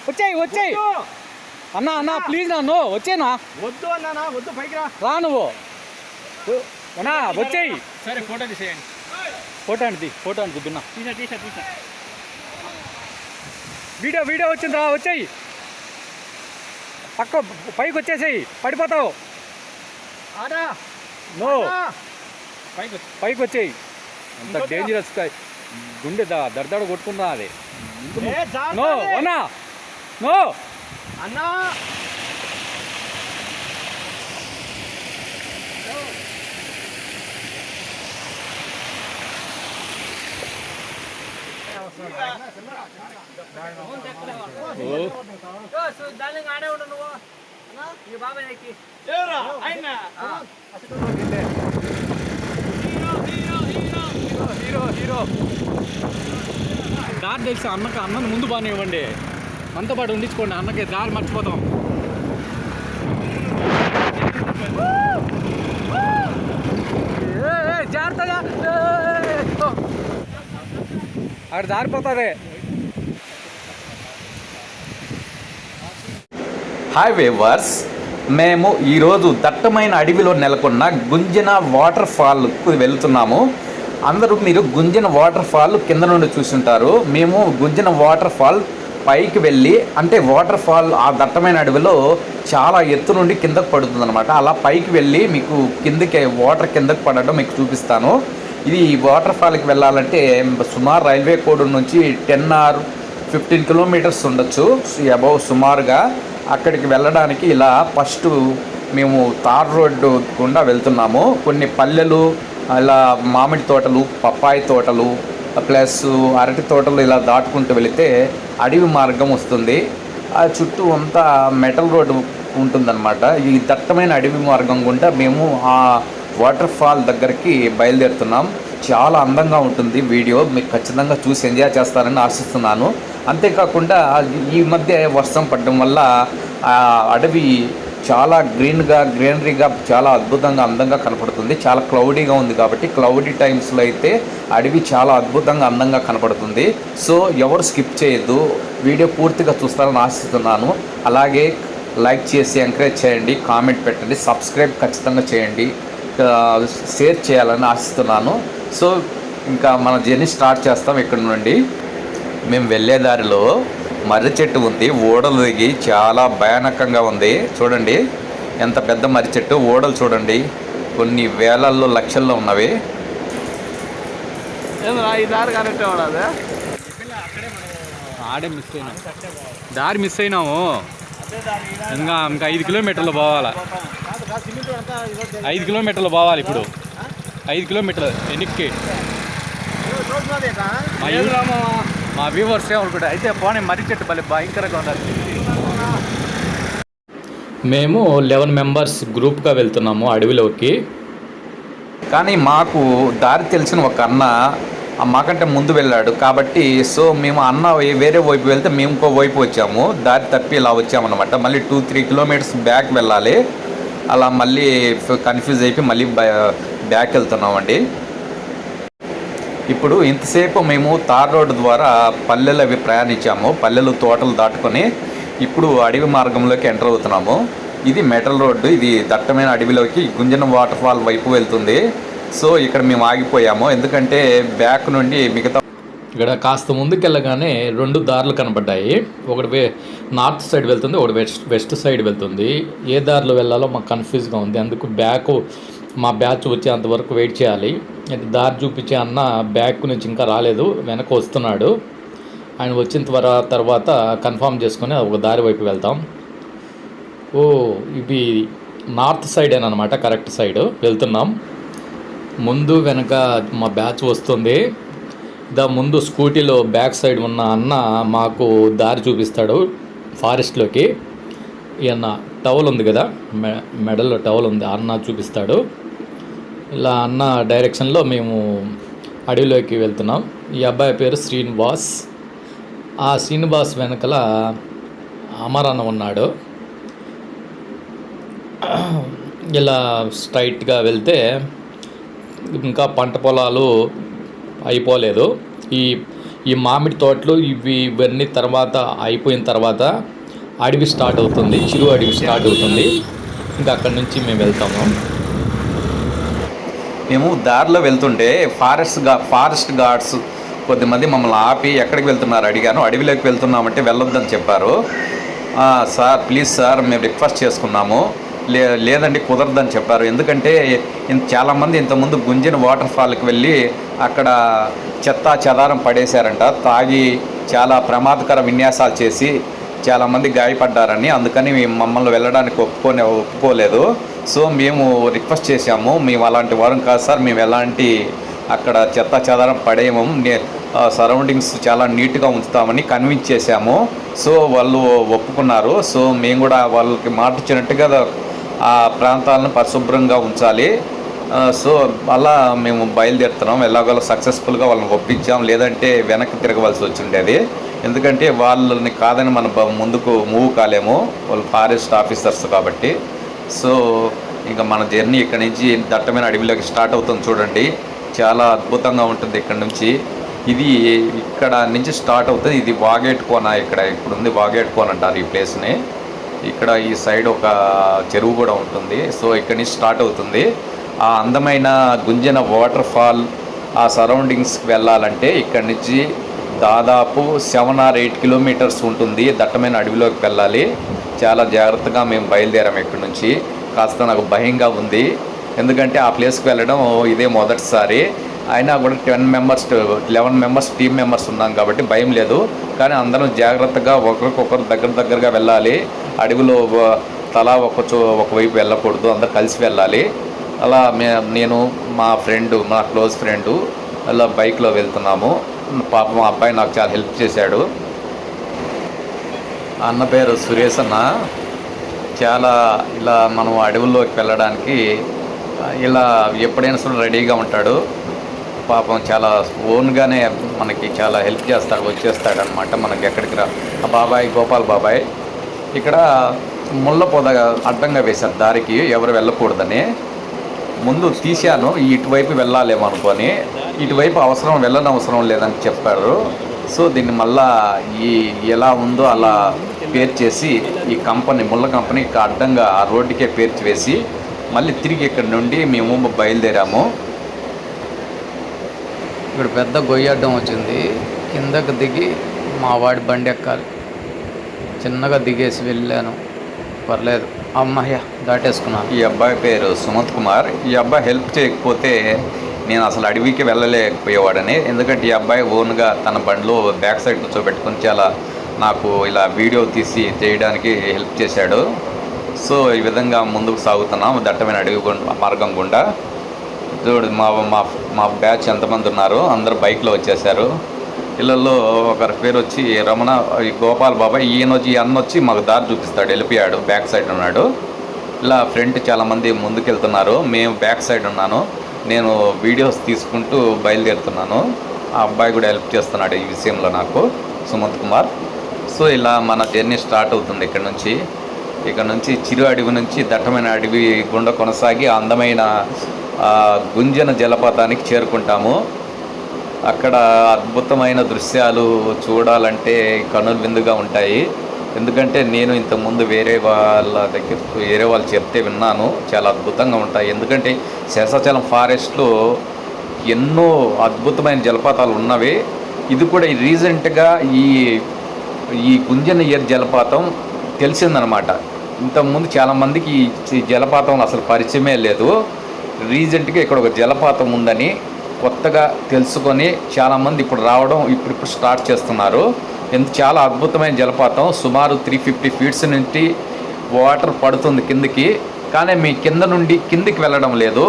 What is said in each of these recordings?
వచ్చాయి వచ్చాయి అన్నా అన్నా ప్లీజ్ నన్ను వచ్చేనా వద్దు అన్నా వద్దు పైకి రా నువ్వు అన్నా వచ్చాయి సరే ఫోటో తీసేయండి ఫోటో అండి బిన్నా తీసా వీడియో వచ్చింది రా వచ్చాయి పక్క పైకి వచ్చేసాయి పడిపోతావు ఆడా నో పైకి వచ్చేయి అంత డేంజరస్ గుండె దడదడ కొట్టుకుందా అది నో అన్నా నో అన్నా ఆడే ఉండు నువ్వు బాబాయ్కి హీరో దారి తెలిసి అన్నను ముందు బాగానే ఇవ్వండి మనతో పాటు ఉండించుకోండి అన్నకి దారి మర్చిపోతాం జాగ్రత్తగా అక్కడ జారిపోతుంది. హాయ్ వేవర్స్, మేము ఈరోజు దట్టమైన అడవిలో నెలకొన్న గుంజన వాటర్ ఫాల్కు వెళ్తున్నాము. అందరూ మీరు గుంజన వాటర్ ఫాల్ కింద నుండి చూసుంటారు. మేము గుంజన వాటర్ ఫాల్ పైకి వెళ్ళి, అంటే వాటర్ ఫాల్ ఆ దట్టమైన అడవిలో చాలా ఎత్తు నుండి కిందకు పడుతుంది అనమాట. అలా పైకి వెళ్ళి మీకు కిందకి వాటర్ కిందకు పడడం మీకు చూపిస్తాను. ఇది వాటర్ ఫాల్కి వెళ్ళాలంటే సుమారు రైల్వే కోడ్ నుంచి 10 or 15 కిలోమీటర్స్ ఉండొచ్చు అబౌవ్ సుమారుగా. అక్కడికి వెళ్ళడానికి ఇలా ఫస్ట్ మేము తార్ రోడ్డు గుండా వెళ్తున్నాము. కొన్ని పల్లెలు, ఇలా మామిడి తోటలు, పప్పాయి తోటలు ప్లస్ అరటి తోటలు ఇలా దాటుకుంటూ వెళితే అడవి మార్గం వస్తుంది. ఆ చుట్టూ అంతా మెటల్ రోడ్డు ఉంటుందన్నమాట. ఈ దట్టమైన అడవి మార్గం గుండా మేము ఆ వాటర్ ఫాల్ దగ్గరికి బయలుదేరుతున్నాం. చాలా అందంగా ఉంటుంది. వీడియో మీకు ఖచ్చితంగా చూసి ఎంజాయ్ చేస్తారని ఆశిస్తున్నాను. అంతేకాకుండా ఈ మధ్య వర్షం పడడం వల్ల ఆ అడవి చాలా గ్రీనరీగా చాలా అద్భుతంగా అందంగా కనపడుతుంది. చాలా క్లౌడీగా ఉంది కాబట్టి క్లౌడీ టైమ్స్లో అయితే అడవి చాలా అద్భుతంగా అందంగా కనపడుతుంది. సో ఎవరు స్కిప్ చేయొద్దు, వీడియో పూర్తిగా చూస్తారని ఆశిస్తున్నాను. అలాగే లైక్ చేసి ఎంకరేజ్ చేయండి, కామెంట్ పెట్టండి, సబ్స్క్రైబ్ ఖచ్చితంగా చేయండి, షేర్ చేయాలని ఆశిస్తున్నాను. సో ఇంకా మన జర్నీ స్టార్ట్ చేస్తాం. ఇక్కడ నుండి మేము వెళ్ళే దారిలో మర్రి చెట్టు ఉంది. ఓడలు దిగి చాలా భయానకంగా ఉంది. చూడండి ఎంత పెద్ద మర్రి చెట్టు. ఓడలు చూడండి కొన్ని వేలల్లో లక్షల్లో ఉన్నవి. ఆడే మిస్ అయినాం, దారి మిస్ అయినాము. ఇంకా 5 కిలోమీటర్లు పోవాలి. 5 కిలోమీటర్లు పోవాలి. ఇప్పుడు 5 కిలోమీటర్లు ఎన్నిక్కి మా వ్యూవర్స్ ఏమనుకుంటా అయితే పోనీ మర్రి చెట్టు భలే భయంకరంగా ఉండాలి. మేము 11 మెంబర్స్ గ్రూప్గా వెళ్తున్నాము అడవిలోకి. కానీ మాకు దారి తెలిసిన ఒక అన్న మాకంటే ముందు వెళ్ళాడు కాబట్టి సో మేము అన్న వేరే వైపు వెళ్తే మేము ఇంకో వైపు వచ్చాము. దారి తప్పి ఇలా వచ్చామన్నమాట. మళ్ళీ 2-3 కిలోమీటర్స్ బ్యాక్ వెళ్ళాలి. అలా మళ్ళీ కన్ఫ్యూజ్ అయిపోయి మళ్ళీ బ్యాక్ వెళ్తున్నామండి. ఇప్పుడు ఇంతసేపు మేము తార్ రోడ్డు ద్వారా పల్లెలు అవి ప్రయాణించాము. పల్లెలు తోటలు దాటుకొని ఇప్పుడు అడవి మార్గంలోకి ఎంటర్ అవుతున్నాము. ఇది మెటల్ రోడ్డు. ఇది దట్టమైన అడవిలోకి గుంజన వాటర్ ఫాల్ వైపు వెళ్తుంది. సో ఇక్కడ మేము ఆగిపోయాము ఎందుకంటే బ్యాక్ నుండి మిగతా ఇక్కడ కాస్త ముందుకెళ్ళగానే 2 దారులు కనబడ్డాయి. ఒకటి నార్త్ సైడ్ వెళ్తుంది, ఒకటి వెస్ట్ సైడ్ వెళ్తుంది. ఏ దారిలో వెళ్ళాలో మాకు కన్ఫ్యూజ్గా ఉంది. అందుకు మా బ్యాచ్ వచ్చేంతవరకు వెయిట్ చేయాలి. దారి చూపించే అన్న బ్యాక్ నుంచి ఇంకా రాలేదు, వెనక వస్తున్నాడు. ఆయన వచ్చిన తర్వాత కన్ఫర్మ్ చేసుకొని ఒక దారి వైపు వెళ్తాం. ఇవి నార్త్ సైడ్ అనమాట, కరెక్ట్ సైడ్ వెళ్తున్నాం. ముందు వెనక మా బ్యాచ్ వస్తుంది. ముందు స్కూటీలో బ్యాక్ సైడ్ ఉన్న అన్న మాకు దారి చూపిస్తాడు ఫారెస్ట్లోకి. ఈయన టవల్ ఉంది కదా, మెడల్లో టవల్ ఉంది, అన్న చూపిస్తాడు. ఇలా అన్న డైరెక్షన్లో మేము అడవిలోకి వెళ్తున్నాం. ఈ అబ్బాయి పేరు శ్రీనివాస్. ఆ శ్రీనివాస్ వెనకల అమర్ అన్న ఉన్నాడు. ఇలా స్ట్రైట్గా వెళ్తే ఇంకా పంట పొలాలు అయిపోలేదు. ఈ ఈ మామిడి తోటలు ఇవన్నీ తర్వాత అయిపోయిన తర్వాత అడవి స్టార్ట్ అవుతుంది, చిరు అడవి స్టార్ట్ అవుతుంది. ఇంకా అక్కడి నుంచి మేము వెళ్తాము. మేము దారిలో వెళ్తుంటే ఫారెస్ట్ గార్డ్స్ కొద్దిమంది మమ్మల్ని ఆపి ఎక్కడికి వెళ్తున్నారు అడిగాను. అడవిలోకి వెళ్తున్నామంటే వెళ్ళొద్దని చెప్పారు. సార్ ప్లీజ్ సార్ మేము రిక్వెస్ట్ చేసుకున్నాము, లేదండి కుదరదని చెప్పారు. ఎందుకంటే చాలామంది ఇంతకుముందు గుంజిన వాటర్ ఫాల్కి వెళ్ళి అక్కడ చెత్త చెదారం పడేశారంట, తాగి చాలా ప్రమాదకర విన్యాసాలు చేసి చాలామంది గాయపడ్డారని. అందుకని మమ్మల్ని వెళ్ళడానికి ఒప్పుకోలేదు. సో మేము రిక్వెస్ట్ చేశాము, మేము అలాంటి వారం కాదు సార్, మేము ఎలాంటి అక్కడ చెత్త చెదారం పడేయము, సరౌండింగ్స్ చాలా నీట్గా ఉంచుతామని కన్విన్స్ చేశాము. సో వాళ్ళు ఒప్పుకున్నారు. సో మేము కూడా వాళ్ళకి మాట ఇచ్చినట్టుగా ఆ ప్రాంతాలను పరిశుభ్రంగా ఉంచాలి. సో అలా మేము బయలుదేరుతున్నాం. ఎలాగోలా సక్సెస్ఫుల్గా వాళ్ళని ఒప్పించాం, లేదంటే వెనక్కి తిరగవలసి వచ్చిండేది. ఎందుకంటే వాళ్ళని కాదని మనం ముందుకు మూవ్ కాలేము, వాళ్ళు ఫారెస్ట్ ఆఫీసర్స్ కాబట్టి. సో ఇంకా మన జర్నీ ఇక్కడ నుంచి దట్టమైన అడవిలోకి స్టార్ట్ అవుతుంది. చూడండి చాలా అద్భుతంగా ఉంటుంది ఇక్కడ నుంచి. ఇది ఇక్కడ నుంచి స్టార్ట్ అవుతుంది. ఇది వాగేట్ కోన, ఇప్పుడు ఉంది వాగేట్ కోన అంటారు ఈ ప్లేస్ని. ఇక్కడ ఈ సైడ్ ఒక చెరువు కూడా ఉంటుంది. సో ఇక్కడ నుంచి స్టార్ట్ అవుతుంది. ఆ అందమైన గుంజన వాటర్ ఫాల్ ఆ సరౌండింగ్స్కి వెళ్ళాలంటే ఇక్కడ నుంచి దాదాపు 7 or 8 kilometers ఉంటుంది. దట్టమైన అడవిలోకి వెళ్ళాలి. చాలా జాగ్రత్తగా మేము బయలుదేరాము ఇక్కడ నుంచి. కాస్త నాకు భయంగా ఉంది, ఎందుకంటే ఆ ప్లేస్కి వెళ్ళడం ఇదే మొదటిసారి. అయినా కూడా 11 members టీమ్ మెంబర్స్ ఉన్నాం కాబట్టి భయం లేదు. కానీ అందరం జాగ్రత్తగా ఒకరికొకరు దగ్గరగా వెళ్ళాలి. అడవిలో తలా ఒకవైపు వెళ్ళకూడదు, అందరు కలిసి వెళ్ళాలి. అలా నేను మా క్లోజ్ ఫ్రెండు అలా బైక్లో వెళ్తున్నాము. పాపం మా అబ్బాయి నాకు చాలా హెల్ప్ చేశాడు. అన్న పేరు సురేష్ అన్న. చాలా ఇలా మనం అడవుల్లోకి వెళ్ళడానికి ఇలా ఎప్పుడైనా సరే రెడీగా ఉంటాడు. పాపం చాలా ఓన్గానే మనకి చాలా హెల్ప్ చేస్తాడు, వచ్చేస్తాడు అనమాట. మనకి ఎక్కడికి బాబాయ్ గోపాల్ బాబాయ్ ఇక్కడ ముళ్ళ పొద అడ్డంగా వేశారు దారికి, ఎవరు వెళ్ళకూడదని. ముందు తీశాను, ఇటువైపు వెళ్ళాలేమో అనుకొని, ఇటువైపు వెళ్ళనవసరం లేదని చెప్పారు. సో దీన్ని మళ్ళా ఎలా ఉందో అలా పేర్చేసి ఈ ముళ్ళ కంపెనీ అడ్డంగా ఆ రోడ్డుకే పేర్చి వేసి మళ్ళీ తిరిగి ఇక్కడ నుండి మేము బయలుదేరాము. ఇక్కడ పెద్ద గొయ్యడ్డం వచ్చింది, కిందకు దిగి మా వాడి బండి ఎక్కాలి. చిన్నగా దిగేసి వెళ్ళాను, పర్లేదు, అమ్మయ్య దాటేసుకున్నాను. ఈ అబ్బాయి పేరు సుమంత్ కుమార్. ఈ అబ్బాయి హెల్ప్ చేయకపోతే నేను అసలు అడవికి వెళ్ళలేకపోయేవాడని. ఎందుకంటే ఈ అబ్బాయి ఓన్గా తన బండిలో బ్యాక్ సైడ్ కూర్చోబెట్టుకొని చాలా నాకు ఇలా వీడియో తీసి చేయడానికి హెల్ప్ చేశాడు. సో ఈ విధంగా ముందుకు సాగుతున్నాం దట్టమైన అడవి మార్గం గుండా. చూడు మా బ్యాచ్ ఎంతమంది ఉన్నారు, అందరూ బైక్లో వచ్చేసారు. ఇళ్ళల్లో ఒకరి పేరు వచ్చి రమణ, గోపాల్ బాబాయ్. ఈ అన్న వచ్చి మాకు దారి చూపిస్తాడు, వెళ్ళిపోయాడు, బ్యాక్ సైడ్ ఉన్నాడు. ఇలా ఫ్రంట్ చాలామంది ముందుకు వెళ్తున్నారు, మేము బ్యాక్ సైడ్ ఉన్నాను. నేను వీడియోస్ తీసుకుంటూ బయలుదేరుతున్నాను. ఆ అబ్బాయి కూడా హెల్ప్ చేస్తున్నాడు ఈ విషయంలో నాకు, సుమంత్ కుమార్. సో ఇలా మన జర్నీ స్టార్ట్ అవుతుంది ఇక్కడ నుంచి చిరు అడవి నుంచి దట్టమైన అడవి గుండా కొనసాగి అందమైన గుంజన జలపాతానికి చేరుకుంటాము. అక్కడ అద్భుతమైన దృశ్యాలు చూడాలంటే కనుల విందుగా ఉంటాయి. ఎందుకంటే నేను ఇంతకుముందు వేరే వాళ్ళు చెప్తే విన్నాను, చాలా అద్భుతంగా ఉంటాయి. ఎందుకంటే శేషాచలం ఫారెస్ట్లో ఎన్నో అద్భుతమైన జలపాతాలు ఉన్నవి. ఇది కూడా రీసెంట్గా ఈ గుంజన ఇయర్ జలపాతం తెలిసిందనమాట. ఇంతకుముందు చాలామందికి ఈ జలపాతం అసలు పరిచయమే లేదు. రీసెంట్గా ఇక్కడ ఒక జలపాతం ఉందని కొత్తగా తెలుసుకొని చాలామంది ఇప్పుడు రావడం ఇప్పుడు స్టార్ట్ చేస్తున్నారు. చాలా అద్భుతమైన జలపాతం, సుమారు 350 feet నుండి వాటర్ పడుతుంది కిందికి. కానీ మీ కింద నుండి కిందికి వెళ్ళడం లేదు,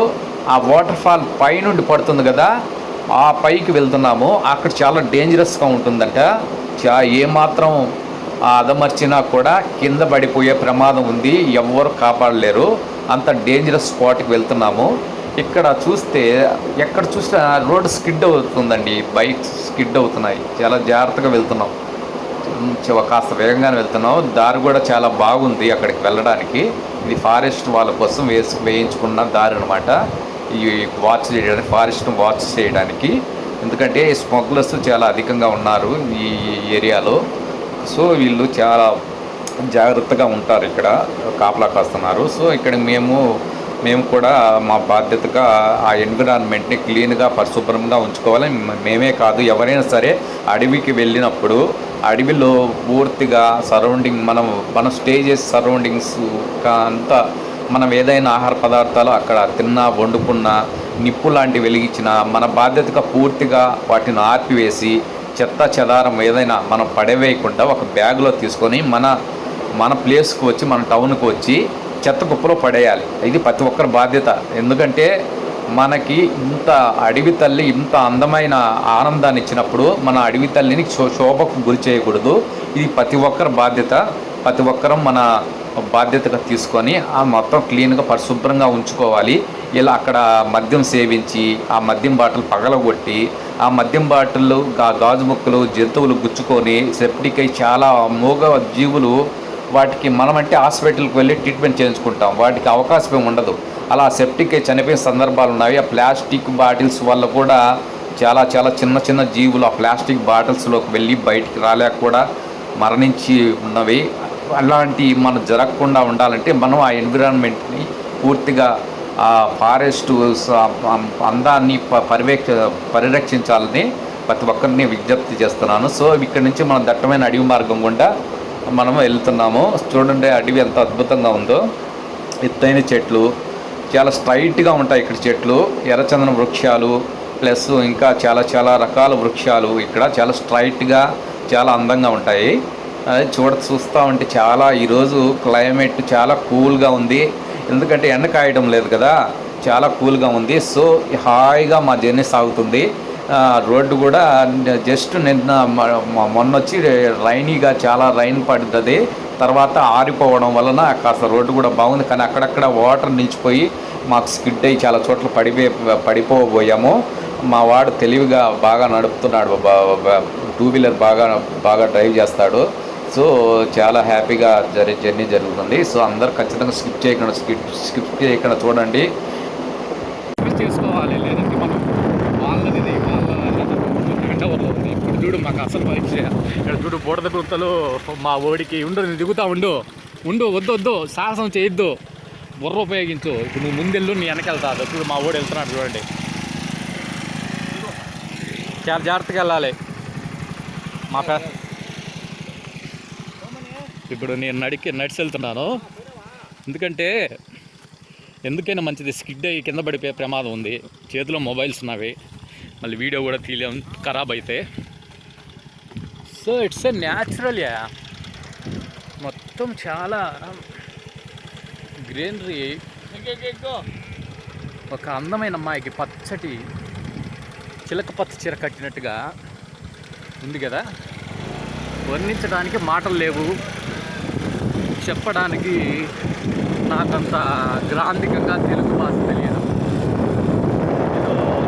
ఆ వాటర్ ఫాల్ పై నుండి పడుతుంది కదా, ఆ పైకి వెళ్తున్నాము. అక్కడ చాలా డేంజరస్గా ఉంటుందంట. ఏమాత్రం అదమర్చినా కూడా కింద పడిపోయే ప్రమాదం ఉంది, ఎవ్వరు కాపాడలేరు, అంత డేంజరస్ స్పాట్కి వెళ్తున్నాము. ఇక్కడ చూస్తే ఎక్కడ చూస్తే రోడ్ స్కిడ్ అవుతుందండి, బైక్స్ స్కిడ్ అవుతున్నాయి. చాలా జాగ్రత్తగా వెళ్తున్నాం, కాస్త వేగంగానే వెళ్తున్నాం. దారి కూడా చాలా బాగుంది అక్కడికి వెళ్ళడానికి. ఇది ఫారెస్ట్ వాళ్ళ కోసం వేయించుకున్న దారి అనమాట. ఈ వాచ్ చేయడానికి, ఫారెస్ట్ను వాచ్ చేయడానికి. ఎందుకంటే స్మగ్లర్స్ చాలా అధికంగా ఉన్నారు ఈ ఏరియాలో. సో వీళ్ళు చాలా జాగ్రత్తగా ఉంటారు, ఇక్కడ కాపలా కాస్తున్నారు. సో ఇక్కడ మేము కూడా మా బాధ్యతగా ఆ ఎన్విరాన్మెంట్ని క్లీన్గా పరిశుభ్రంగా ఉంచుకోవాలి. మేమే కాదు, ఎవరైనా సరే అడవికి వెళ్ళినప్పుడు అడవిలో పూర్తిగా సరౌండింగ్ మనం స్టే చేసే సరౌండింగ్స్ అంతా మనం ఏదైనా ఆహార పదార్థాలు అక్కడ తిన్నా, వండుకున్నా, నిప్పు లాంటి వెలిగించినా మన బాధ్యతగా పూర్తిగా వాటిని ఆర్పివేసి చెత్త చెదారం ఏదైనా మనం పడవేయకుండా ఒక బ్యాగ్లో తీసుకొని మన ప్లేస్కి వచ్చి, మన టౌన్కి వచ్చి చెత్త కుప్పలో పడేయాలి. ఇది ప్రతి ఒక్కరి బాధ్యత. ఎందుకంటే మనకి ఇంత అడవి తల్లి ఇంత అందమైన ఆనందాన్ని ఇచ్చినప్పుడు మన అడవి తల్లిని శోభకు గురి చేయకూడదు. ఇది ప్రతి ఒక్కరి బాధ్యత. ప్రతి ఒక్కరం మన బాధ్యతగా తీసుకొని ఆ మొత్తం క్లీన్గా పరిశుభ్రంగా ఉంచుకోవాలి. ఇలా అక్కడ మద్యం సేవించి ఆ మద్యం బాటిల్ పగలగొట్టి ఆ మద్యం బాటిళ్ళు గాజు ముక్కలు జంతువులు గుచ్చుకొని సెప్టిక్ అయి చాలా మూగ జీవులు, వాటికి మనమంటే హాస్పిటల్కి వెళ్ళి ట్రీట్మెంట్ చేయించుకుంటాం, వాటికి అవకాశం ఉండదు. అలా సెప్టిక్ అయి చనిపోయిన సందర్భాలు ఉన్నాయి. ఆ ప్లాస్టిక్ బాటిల్స్ వల్ల కూడా చాలా చాలా చిన్న చిన్న జీవులు ఆ ప్లాస్టిక్ బాటిల్స్లోకి వెళ్ళి బయటికి రాలేక కూడా మరణించి ఉన్నవి. అలాంటి మనం జరగకుండా ఉండాలంటే మనం ఆ ఎన్విరాన్మెంట్ని పూర్తిగా ఆ ఫారెస్ట్ అందాన్ని పరిరక్షించాలని ప్రతి ఒక్కరిని విజ్ఞప్తి చేస్తున్నాను. సో ఇక్కడి నుంచి మనం దట్టమైన అడవి మార్గం గుండా మనం వెళ్తున్నాము. చూడండి అడవి ఎంత అద్భుతంగా ఉందో. ఎత్తైన చెట్లు చాలా స్ట్రైట్గా ఉంటాయి ఇక్కడ చెట్లు, ఎర్రచందన వృక్షాలు ప్లస్ ఇంకా చాలా చాలా రకాల వృక్షాలు ఇక్కడ చాలా స్ట్రైట్గా చాలా అందంగా ఉంటాయి. అదే చూస్తూ ఉంటే చాలా ఈరోజు క్లైమేట్ చాలా కూల్గా ఉంది, ఎందుకంటే ఎండ కాయడం లేదు కదా, చాలా కూల్గా ఉంది. సో హాయిగా మా జర్నీ సాగుతుంది. రోడ్డు కూడా జస్ట్ మొన్న వచ్చి రైనీగా చాలా రైన్ పడుతుంది, తర్వాత ఆరిపోవడం వలన కాస్త రోడ్డు కూడా బాగుంది. కానీ అక్కడక్కడ వాటర్ నిలిచిపోయి మాకు స్కిడ్ అయ్యి చాలా చోట్ల పడిపోబోయాము. మా వాడు తెలివిగా బాగా నడుపుతున్నాడు, టూ వీలర్ బాగా డ్రైవ్ చేస్తాడు. సో చాలా హ్యాపీగా జర్నీ జరుగుతుంది. సో అందరూ ఖచ్చితంగా స్కిప్ చేయకుండా చూడండి. చేసుకోవాలి, లేదంటే మనం ఇప్పుడు చూడు మాకు అసలు పరీక్ష. ఇక్కడ చూడు బుడద గుంతలు మా ఓడికి నేను దిగుతా ఉండు వద్దు సాహసం చేయొద్దు, బుర్ర ఉపయోగించు. ఇప్పుడు నువ్వు ముందెళ్ళు, నీ వెనకెళ్తాదు. ఇప్పుడు మా ఓడి వెళ్తున్నాడు చూడండి, చాలా జాగ్రత్తగా వెళ్ళాలి. ఇప్పుడు నేను నడిచి వెళ్తున్నాను, ఎందుకైనా మంచిది. స్కిడ్ అయ్యి కింద పడిపోయే ప్రమాదం ఉంది. చేతిలో మొబైల్స్ ఉన్నవి, మళ్ళీ వీడియో కూడా తీయలేం ఖరాబ్ అయితే. సో ఇట్స్ ఏ న్యాచురల్ మొత్తం చాలా గ్రీనరీ. ఒక అందమైన అమ్మాయికి పచ్చటి చిలక పచ్చ చీర కట్టినట్టుగా ఉంది కదా, వర్ణించడానికి మాటలు లేవు, చెప్పడానికి నాకంత గ్రాంధికంగా తెలుగు భాష తెలియదు.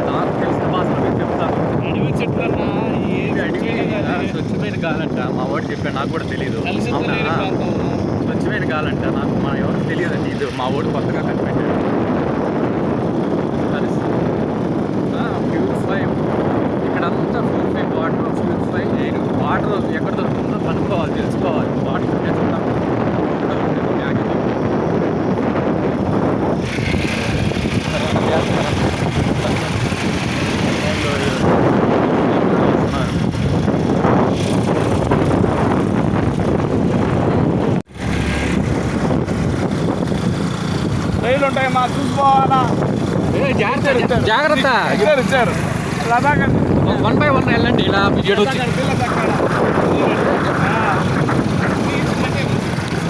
నాకు తెలిసిన భాషలో నేను చెప్తాను. అడవి చెట్లన్నా స్వచ్ఛమైన గాలంట మా వాడు చెప్పాడు, నాకు కూడా తెలియదు. స్వచ్ఛమైన గాలంట నాకు ఎవరికి తెలియదండి. ఇది మా వాడు కొత్తగా కనిపెట్టాడు. ప్యూరిఫై ఇక్కడ అంతా ప్యూరిఫై వాటర్ ఎక్కడ దొరుకుతుందో కనుక్కోవాలి, తెలుసుకోవాలి. వాటర్ రైలు ఉంటాయి మా చూసుకోవాలా. జాగ్రత్త, ఇచ్చారు 1 by 1 వెళ్ళండి. ఇలా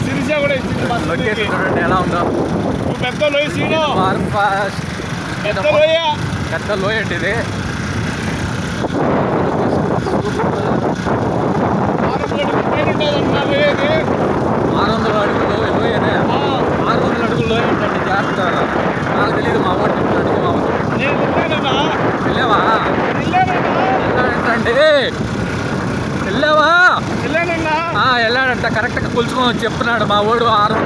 సిరిసా కూడా లొకేషన్ చూడండి ఎలా ఉందో. పెద్ద లోయ సీను, పెద్ద లోయ అండి ఇది. 600 అడుగులు లోయనే, 600 అడుగులు లోయ ఏంటండి. జాగ్రత్త, నాకు తెలియదు. మా వాడు చెప్తాడు. వెళ్ళావా? వెళ్ళావా? వెళ్ళాడంట. కరెక్ట్గా కొలుచుకోమని చెప్తున్నాడు మా వాడు. 600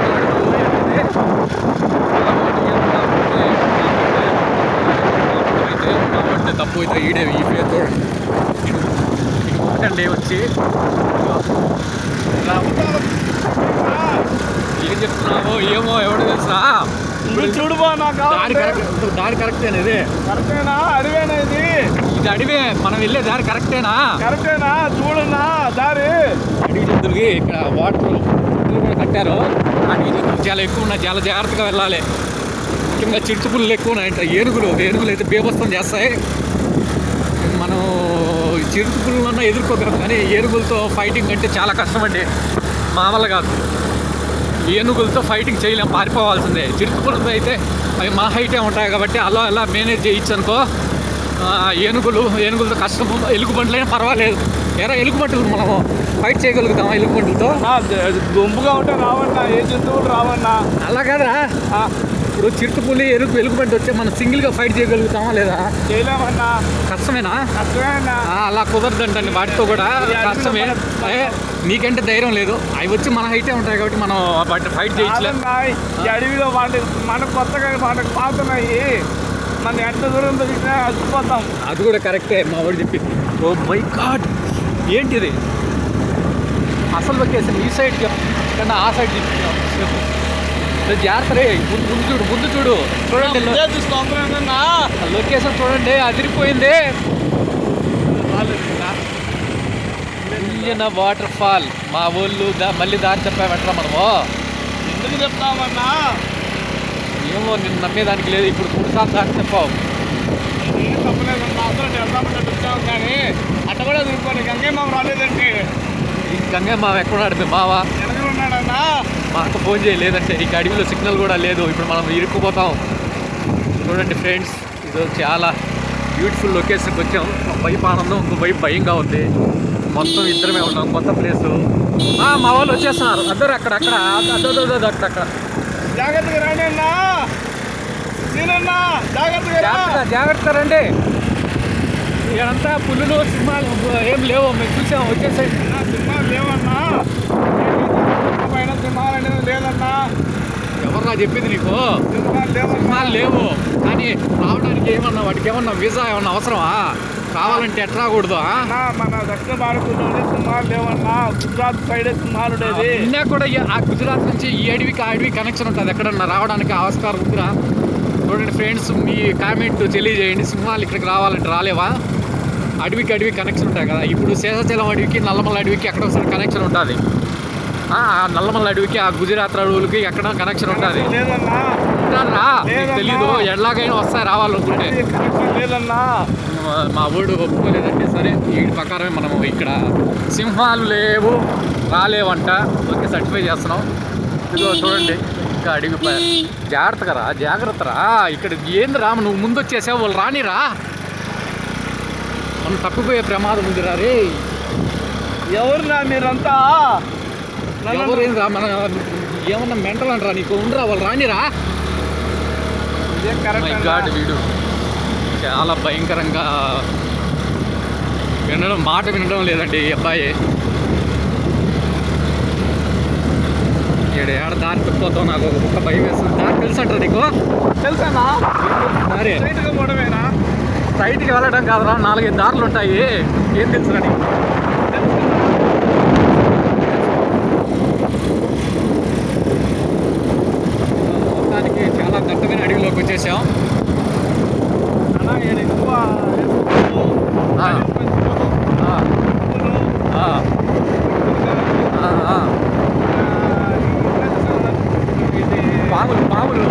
అడుగులు చూడండి మా వాడితే తప్పు అయితే ఈడే ఈ పేరు చూడండి ఒకటండి వచ్చి ఏం చెప్తున్నావో ఏమో ఎవడు తెలుసా నువ్వు చూడుబా నాకు దారి కరెక్టేనా ఇది కరెక్టేనా అడివేనా ఇది ఇది అడివే మనం వెళ్ళే దారి కరెక్టేనా కరెక్టేనా చూడన్నా దారి అడవి జంతువులకి ఇక్కడ వాటర్ కూడా కట్టారు అడవి జంతువులు చాలా ఎక్కువ ఉన్నాయి చాలా జాగ్రత్తగా వెళ్ళాలి ముఖ్యంగా చిరుతుపుల్లు ఎక్కువ ఉన్నాయంట ఏనుగులు అయితే బీభత్సం చేస్తాయి మనం చిరుతుపుల్లన్నా ఎదుర్కోగలం కానీ ఏనుగులతో ఫైటింగ్ అంటే చాలా కష్టమండి మామూలు కాదు ఏనుగులతో ఫైటింగ్ చేయలేం పారిపోవాల్సిందే చిరుతుపుల్లతో అయితే అవి మా హైటే ఉంటాయి కాబట్టి అలా మేనేజ్ చేయొచ్చు అనుకో ఏనుగులతో కష్టం ఎలుగుబంట్లైనా పర్వాలేదు ఎలుగుబంటులు మనము ఫైట్ చేయగలుగుతామా ఎలుగుబంటులతో గుంపుగా ఉంటే రావన్నా ఏ జంతువులు రావన్నా అలా కాదురా ఇప్పుడు చిరుతుపులి ఎలుగుబంటి వచ్చే మనం సింగిల్గా ఫైట్ చేయగలుగుతామా లేదా చేయలేమన్నా కష్టమేనా కష్టమేనా అలా కుదరదంటండి వాటితో కూడా కష్టమే నీకంటే ధైర్యం లేదు అవి వచ్చి మన హైటే ఉంటాయి కాబట్టి మనం వాటిని ఫైట్ చేయట్లేదు ఈ అడవిలో మనకు కొత్తగా మనకు పాతున్నాయి మన ఎంత దూరం దొరికినా అదిపోతాం అది కూడా కరెక్టే మా వాడు చెప్పింది ఓ మై గాడ్ ఏంటిది అసలు లొకేషన్ ఈ సైడ్ కన్నా ఆ సైడ్ జాగ్రత్త రే ముందు చూడు చూడండి లొకేషన్ చూడండి అదిరిపోయింది ఇంజన వాటర్ ఫాల్ మా ఊళ్ళు మళ్ళీ దారి చెప్పామంటారా మనము ఎందుకు చెప్తామన్నా ఏమో నిన్ను నమ్మేదానికి లేదు ఇప్పుడు 3 సార్లు దారి చెప్పావు ఏం తప్పలేదన్నా అందరూ వెళ్దామన్నట్టు వచ్చాము కానీ అట్ట కూడా తిరుగుకోండి గంగమ్మ రాలేదండి గంగమ్మ ఎక్కడున్నాడు మీ బావా వెనక ఉన్నాడన్నా మా అక్క ఫోన్ చేయలేదంటే ఇక అడవిలో సిగ్నల్ కూడా లేదు ఇప్పుడు మనం ఇరుక్కుపోతాం చూడండి ఫ్రెండ్స్ ఇది చాలా బ్యూటిఫుల్ లొకేషన్కి వచ్చాం వైపు ఆనందం ఇంకో వైపు భయంగా ఉంది మొత్తం ఇద్దరమే ఉన్నాం కొత్త ప్లేసు మా వాళ్ళు వచ్చేస్తున్నారు అందరు అక్కడక్కడ అక్కడక్కడ జాగ్రత్తగా రండి అన్నా నేనన్నా జాగ్రత్తగా రండి ఇక్కడంతా పుల్లులు సింహాలు ఏం లేవు మేము చూసాము వచ్చేసాయి సింహాలు లేవన్నా పైన సింహాలు అనేది లేదన్నా ఎవర్రా చెప్పింది నీకు సింహాలు లేవన్నా సింహాలు లేవు కానీ రావడానికి ఏమన్నా వాటికి ఏమన్నా వీసా ఏమన్నా అవసరమా కావాలంటే ఎట్లా రాకూడదు మన దక్షిణ భారతదేశంలో సింహాలు లేవన్నా గుజరాత్ సైడ్ సింహాలు ఉండేది నిన్న కూడా ఆ గుజరాత్ నుంచి ఈ అడవికి ఆ అడవి కనెక్షన్ ఉంటుంది ఎక్కడన్నా రావడానికి ఆస్కారం ఉందిరా చూడండి ఫ్రెండ్స్ మీ కామెంట్ తెలియజేయండి సింహాలు ఇక్కడికి రావాలంటే రాలేవా అడవి కనెక్షన్ ఉంటాయి కదా ఇప్పుడు శేషాచలం అడవికి నల్లమల్ల అడవికి ఎక్కడ ఒకసారి కనెక్షన్ ఉంటుంది ఆ నల్లమల్ల అడవికి ఆ గుజరాత్ అడవులకి ఎక్కడ కనెక్షన్ ఉంటుంది లేదన్నా ఉంటారా తెలీదు ఎలాగైనా వస్తాయి రావాలనుకుంటే లేదన్నా మా ఊడు ఒప్పుకోలేదంటే సరే వీటి ప్రకారమే మనం ఇక్కడ సింహాలు లేవు రాలేవంట ఓకే సర్టిఫై చేస్తున్నాం ఇదిగో చూడండి ఇంకా అడిగి జాగ్రత్త రా ఇక్కడ ఏంది రా నువ్వు ముందు వచ్చేసావు వాళ్ళు రానిరా మనం తప్పిపోయే ప్రమాదం ఉందిరా రే ఎవరురా మీరంతా ఎవరేం రా మన ఏమన్నా మెంటల్ అంటారా నీకు ఉండరా వాళ్ళు రానిరా మై గాడ్ వీడు చాలా భయంకరంగా మాట వినడం లేదండి ఈ అబ్బాయి ఏడ దారి తప్పిపోతావు నాకు ఒక భయం వేస్తుంది దారి తెలుసు అంటారా నీకు తెలుసానా దారి స్ట్రైట్గా పోవడమేనా స్ట్రైట్కి వెళ్ళడం కాదురా 4-5 దారులు ఉంటాయి ఏం తెలుసురా నీకు మొత్తానికి చాలా దట్టమైన అడవిలోకి వచ్చేసాం అన్నా ఈడ ఎక్కువ పాములు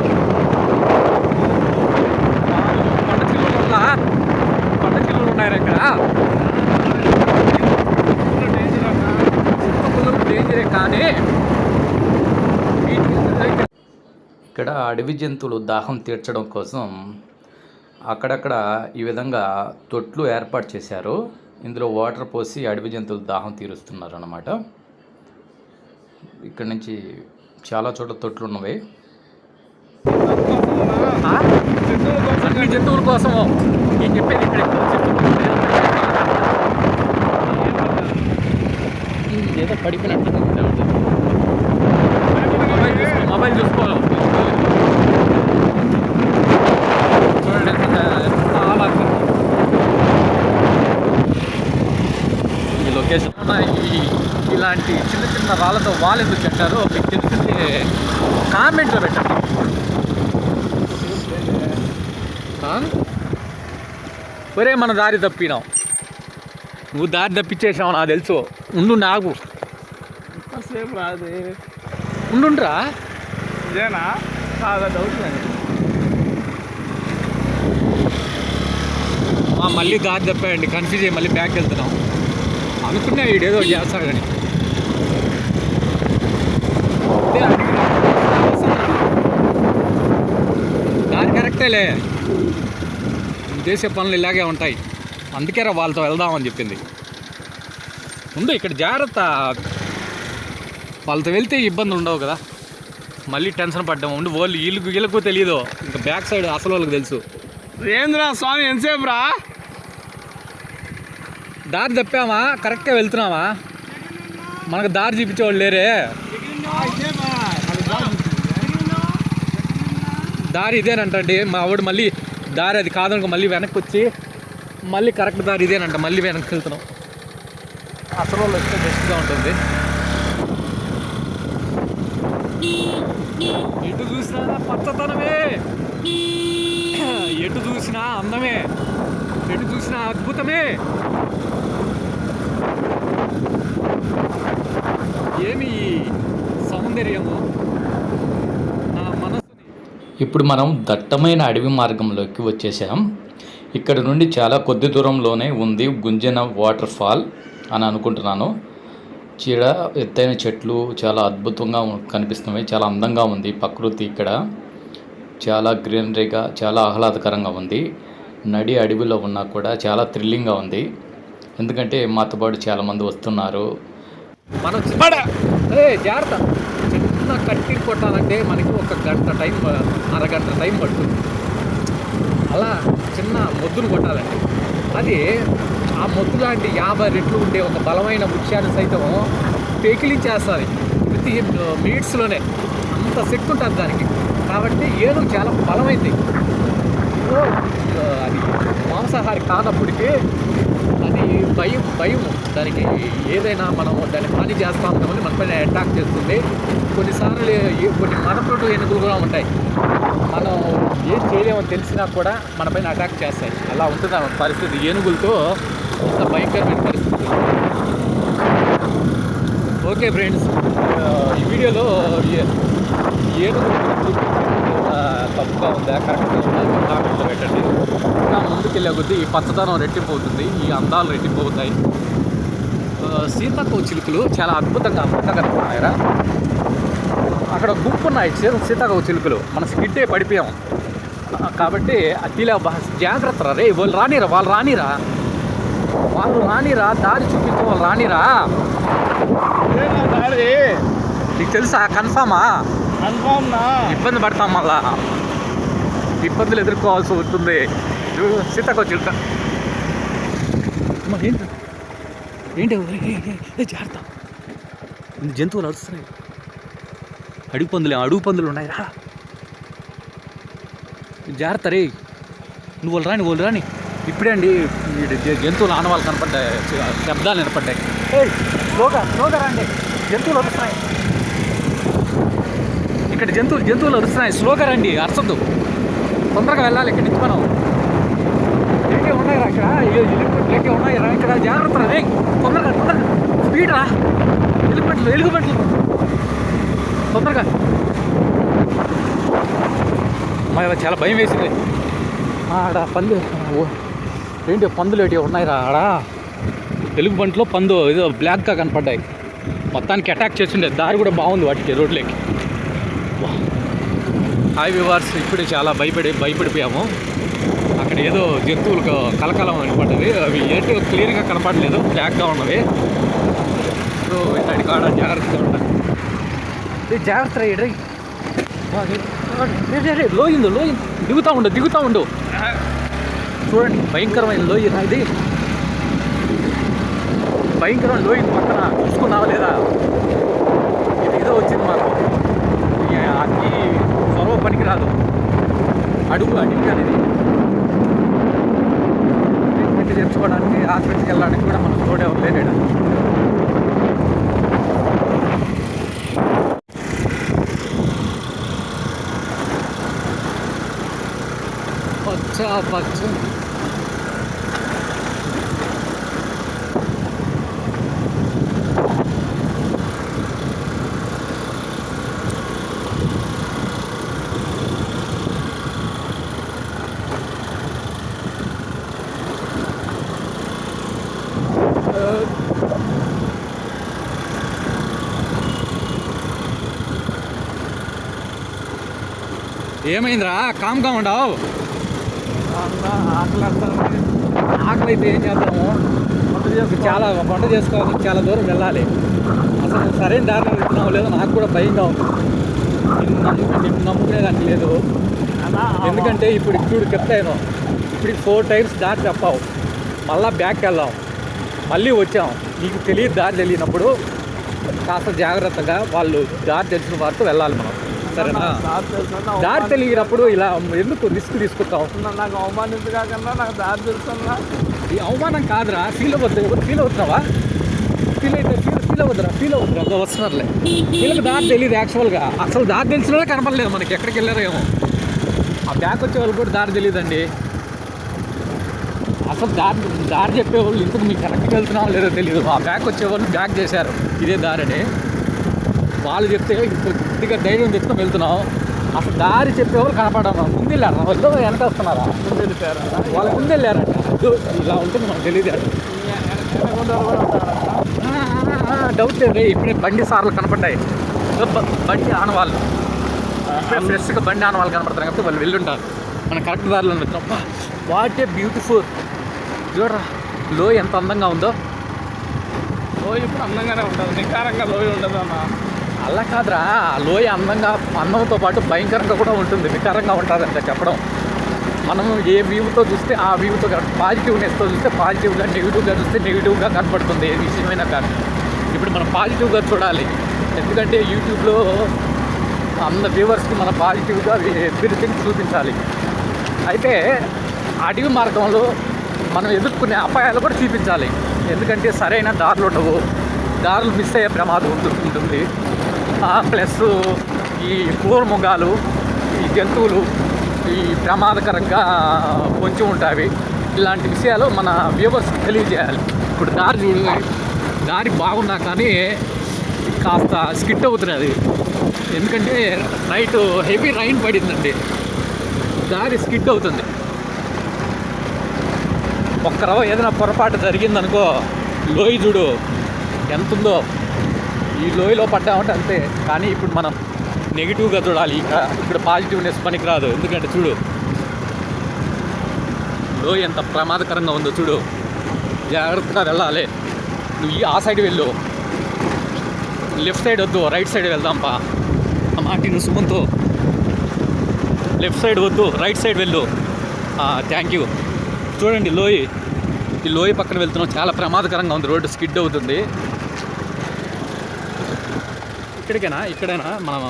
కొండ చిల్లులు ఉన్నాయి ఇక్కడ డేంజరే కానీ ఇక్కడ అడవి జంతువులు దాహం తీర్చడం కోసం అక్కడక్కడ ఈ విధంగా తొట్లు ఏర్పాటు చేశారు ఇందులో వాటర్ పోసి అడవి జంతువులు దాహం తీరుస్తున్నారు అన్నమాట ఇక్కడ నుంచి చాలా చోట్ల తొట్లు ఉన్నవి అన్ని జంతువుల కోసము నేను చెప్పేది ఇక్కడ ఏదో పడిపోయినట్టు మొబైల్ చూసుకోవాలి చూడండి చాలా ఇలాంటి చిన్న చిన్న రాళ్ళతో వాల్ ఎందుకు కట్టారో మీకు తెలిసింది కామెంట్లో పెట్టండి. ఒరే మన దారి తప్పినావు, నువ్వు దారి తప్పించేసావు నాకు తెలుసు. ఉండు నాకు సేపు రాదు. ఉండుండ్రా. ఇదేనా కాదా డౌట్ లేదు. మళ్ళీ దారి తప్పాయండి, కన్ఫ్యూజ్ అయ్యి మళ్ళీ బ్యాక్ వెళ్తున్నాం. అనుకున్నా వీడేదో చేస్తాడని. దారి కరెక్టేలే, చేసే పనులు ఇలాగే ఉంటాయి, అందుకేరా వాళ్ళతో వెళ్దామని చెప్పింది. ఉండు ఇక్కడ జాగ్రత్త, వాళ్ళతో వెళ్తే ఇబ్బంది ఉండవు కదా, మళ్ళీ టెన్షన్ పడ్డాము. ఉండి వాళ్ళు వీళ్ళకు తెలియదు, ఇంకా బ్యాక్ సైడ్ అసలు వాళ్ళకి తెలుసు. ఏంద్రా స్వామి ఎంతసేపు రా? దారి తప్పామా, కరెక్ట్గా వెళ్తున్నామా? మనకు దారి చూపించేవాళ్ళు లేరే. దారి ఇదేనంటండి మా ఆవిడ. మళ్ళీ దారి అది కాదనుకో మళ్ళీ వెనక్కి వచ్చి మళ్ళీ కరెక్ట్ దారి ఇదేనంట, మళ్ళీ వెనక్కి వెళ్తున్నాం. అసలు వాళ్ళు వస్తే బెస్ట్గా ఉంటుంది. ఎటు చూసినా పచ్చతనమే, ఎటు చూసినా అందమే, ఎటు చూసినా అద్భుతమే. ఏమి సౌందర్యము నా మనసుని. ఇప్పుడు మనం దట్టమైన అడవి మార్గంలోకి వచ్చేసాం. ఇక్కడ నుండి చాలా కొద్ది దూరంలోనే ఉంది గుంజన వాటర్ ఫాల్ అని అనుకుంటున్నాను. చీడ ఎత్తైన చెట్లు చాలా అద్భుతంగా కనిపిస్తున్నాయి, చాలా అందంగా ఉంది ప్రకృతి. ఇక్కడ చాలా గ్రీనరీగా చాలా ఆహ్లాదకరంగా ఉంది. నడి అడవిలో ఉన్నా కూడా చాలా థ్రిల్లింగ్గా ఉంది, ఎందుకంటే మాతో పాటు చాలామంది వస్తున్నారు. మనం జాగ్రత్త, చిన్న కట్టి కొట్టాలంటే మనకి ఒక గంట టైం, అరగంట టైం పడుతుంది. అలా చిన్న మొద్దును కొట్టాలంటే అది ఆ మొద్దు లాంటి 50 రెట్లు ఉండే ఒక బలమైన వృక్షాన్ని సైతం పెకిలించేస్తుంది ప్రతి మినిట్స్లోనే. అంత శక్తి ఉంటుంది దానికి. కాబట్టి ఏనుగు చాలా బలమైంది. అది మాంసాహారి కానప్పటికీ అది భయం దానికి. ఏదైనా మనము దాన్ని హాని చేస్తామని మన పైన అటాక్ చేస్తుంది. కొన్నిసార్లు కొన్ని మనతోటి ఏనుగులు కూడా ఉంటాయి, మనం ఏం చేయలేమని తెలిసినా కూడా మన పైన అటాక్ చేస్తాయి. అలా ఉంటుంది ఆ పరిస్థితి. ఏనుగులతో ఇంత భయంకరమైన పరిస్థితి. ఓకే ఫ్రెండ్స్, ఈ వీడియోలో ఏనుగు తప్పుగా ఉందా కరెక్ట్గా ఉందా కామెంట్లో పెట్టండి. ఇంకా ముందుకు వెళ్ళే కొద్దీ ఈ పచ్చదనం రెట్టింపు అవుతుంది, ఈ అందాలు రెట్టింపు అవుతాయి. సీతాకోక చిలుకలు చాలా అద్భుతంగా కనపడుతున్నాయిరా. అక్కడ గుంపు ఉన్నాయి సీతాకోక చిలుకలు. మన స్కిడ్డే పడిపోయాం కాబట్టి అతిలా జాగ్రత్త రే. వాళ్ళు రానిరా, దారి చూపించే వాళ్ళు రానిరా. నీకు తెలుసా? కన్ఫామా? ఇబ్బంది పడతాం, మళ్ళా ఇబ్బందులు ఎదుర్కోవాల్సి ఉంటుంది. సీతాకోక చిలుక ఏంటి జాగ్రత్త, జంతువులు అరుస్తున్నాయి. అడుగు పందులు ఉన్నాయి రా, జాగ్రత్త రే. నువ్వు వాళ్ళు రాని ఇప్పుడే అండి జంతువులు ఆనవాళ్ళు కనపడ్డాయి, శబ్దాలు వినపడ్డాయి. స్లోగా రండి, జంతువులు అరుస్తున్నాయి ఇక్కడ. జంతువులు అరుస్తున్నాయి, స్లోగా రండి, అరసద్దు. తొందరగా వెళ్ళాలి ఇక్కడి నుంచి మనం. ఏంటి ఉన్నాయిరా ఇక్కడ, ఏంటి ఉన్నాయిరా ఇక్కడ, జాగ్రత్త రే. తొందరగా స్పీడ్ రా. ఎలుగుబంట్లు తొందరగా. చాలా భయం వేసింది. ఆడ పందులు ఏంటి ఉన్నాయిరా ఆడ. ఎలుగుబంట్లో పందు ఏదో బ్లాక్గా కనపడ్డాయి. మొత్తానికి అటాక్ చేస్తుండే. దారి కూడా బాగుంది వాటికి, రోడ్లోకి. హాయ్ వ్యూవర్స్, ఇప్పుడే చాలా భయపడిపోయాము. అక్కడ ఏదో జంతువులకు కలకలం వినపడ్డది. అవి ఏంటో క్లియర్గా కనపడలేదు, బ్లాక్గా ఉన్నవి. సో ఇట్లాంటి కాడ జాగ్రత్తగా ఉండాలి. జాగ్రత్త రే. లోయింది దిగుతూ ఉండు. చూడండి, భయంకరమైన లోయ ఇది. భయంకరమైన లోయింది పక్కన. చూసుకున్నావా లేదా? ఇది ఏదో వచ్చింది మాకు. అది సొరవ పనికి రాదు. అడుగు అనేది తెచ్చుకోవడానికి, హాస్పిటల్కి వెళ్ళడానికి కూడా మనం తోడే లేడు. పచ్చ ఏమైందిరా కామ్గా ఉండవు ఆకలి అయితే ఏం చేద్దాము చాలా వంట చేసుకోవాలి చాలా దూరం వెళ్ళాలి అసలు సరైన దారిలో వెళ్తున్నావు లేదో నాకు కూడా భయంగా ఉంది నిన్ను నమ్ముకునేదానికి లేదు ఎందుకంటే ఇప్పుడు చూడు చెప్తాను ఇప్పుడు 4 టైమ్స్ దారి చెప్పావు మళ్ళీ బ్యాక్కి వెళ్ళాం మళ్ళీ వచ్చాం నీకు తెలియదు దారి తెలియనప్పుడు కాస్త జాగ్రత్తగా వాళ్ళు దారి తెలిసిన వారితో వెళ్ళాలి మనం సరేనా దారి తెలియనప్పుడు ఇలా ఎందుకు రిస్క్ తీసుకుంటావు నాకు అవమానించకుండా నాకు దారి తెలుసున్నా ఈ అవమానం కాదురా ఫీల్ అవ్వద్దు ఎవరు ఫీల్ అవుతున్నావా ఫీల్ అవుతురా వస్తున్నారులే వీళ్ళకి దారి తెలియదు యాక్చువల్గా అసలు దారి తెలిసిన వాళ్ళే కనపడలేదు మనకి ఎక్కడికి వెళ్ళారో ఏమో ఆ బ్యాక్ వచ్చే వాళ్ళు కూడా దారి తెలియదండి అసలు దారి చెప్పేవాళ్ళు ఇంతకు మీకు కరెక్ట్గా వెళ్తున్నామో లేదో తెలియదు ఆ బ్యాక్ వచ్చేవాళ్ళు బ్యాక్ చేశారు ఇదే దారిని వాళ్ళు చెప్తే కొద్దిగా ధైర్యం చెప్తాం వెళ్తున్నాం అసలు దారి చెప్పేవాళ్ళు కనపడమా ముందు వెళ్ళారా వాళ్ళు వెనక వస్తున్నారా ముందు వెళ్ళిపోయారా వాళ్ళ ముందు వెళ్ళారంట ఇలా ఉంటుంది మనకు తెలియదు డౌట్ లేదు ఇప్పుడే బండి సార్లు కనపడ్డాయి బండి ఆనవాళ్ళు ఇప్పుడే ఫ్రెష్గా బండి ఆనవాళ్ళు కనపడతారు కాబట్టి వాళ్ళు వెళ్ళుంటారు మనం కరెక్ట్ దారిలో వెళ్తున్నాం వాట్ ఏ బ్యూటిఫుల్ చూడరా లోయ ఎంత అందంగా ఉందో లోయ ఇప్పుడు అందంగానే ఉంటుంది నికారంగా లోయ ఉండదు అన్న అలా కాదురా లోయ అందంతో పాటు భయంకరంగా కూడా ఉంటుంది వికారంగా ఉంటుంది అంటే చెప్పడం మనం ఏ వ్యూతో చూస్తే ఆ వ్యూతో పాజిటివ్నెస్తో చూస్తే పాజిటివ్గా నెగిటివ్గా చూస్తే నెగిటివ్గా కనపడుతుంది ఏ విషయమైనా కానీ ఇప్పుడు మనం పాజిటివ్గా చూడాలి ఎందుకంటే యూట్యూబ్లో వ్యూవర్స్కి మన పాజిటివ్గా ఎవ్రీథింగ్ చూపించాలి అయితే అడవి మార్గంలో మనం ఎదుర్కొనే అపాయాలు కూడా చూపించాలి ఎందుకంటే సరైన దారులు ఉండవు దారులు మిస్ అయ్యే ప్రమాదం ఉంటుంది ప్లస్ ఈ క్రూరమృగాలు ఈ జంతువులు ఈ ప్రమాదకరంగా పొంచి ఉంటాయి ఇలాంటి విషయాలు మన వ్యూవర్స్కి తెలియజేయాలి ఇప్పుడు దారి బాగున్నా కానీ కాస్త స్కిట్ అవుతున్నది ఎందుకంటే నైట్ హెవీ రైన్ పడిందండి దారి స్కిట్ అవుతుంది ఒక్కరవ ఏదైనా పొరపాటు జరిగిందనుకో లోయ చూడు ఎంత ఉందో ఈ లోయలో పడ్డామంటే అంతే కానీ ఇప్పుడు మనం నెగిటివ్గా చూడాలి ఇక్కడ పాజిటివ్నెస్ పనికిరాదు ఎందుకంటే చూడు లోయ ఎంత ప్రమాదకరంగా ఉందో చూడు జాగ్రత్తగా వెళ్ళాలి నువ్వు ఆ సైడ్ వెళ్ళు లెఫ్ట్ సైడ్ వద్దు రైట్ సైడ్ వెళ్దాంపా ఆ మాటిను సుమంతో లెఫ్ట్ సైడ్ వద్దు రైట్ సైడ్ వెళ్ళు థ్యాంక్ యూ చూడండి ఈ లోయ పక్కన వెళ్తున్నాం చాలా ప్రమాదకరంగా ఉంది రోడ్డు స్కిడ్ అవుతుంది ఇక్కడైనా మనం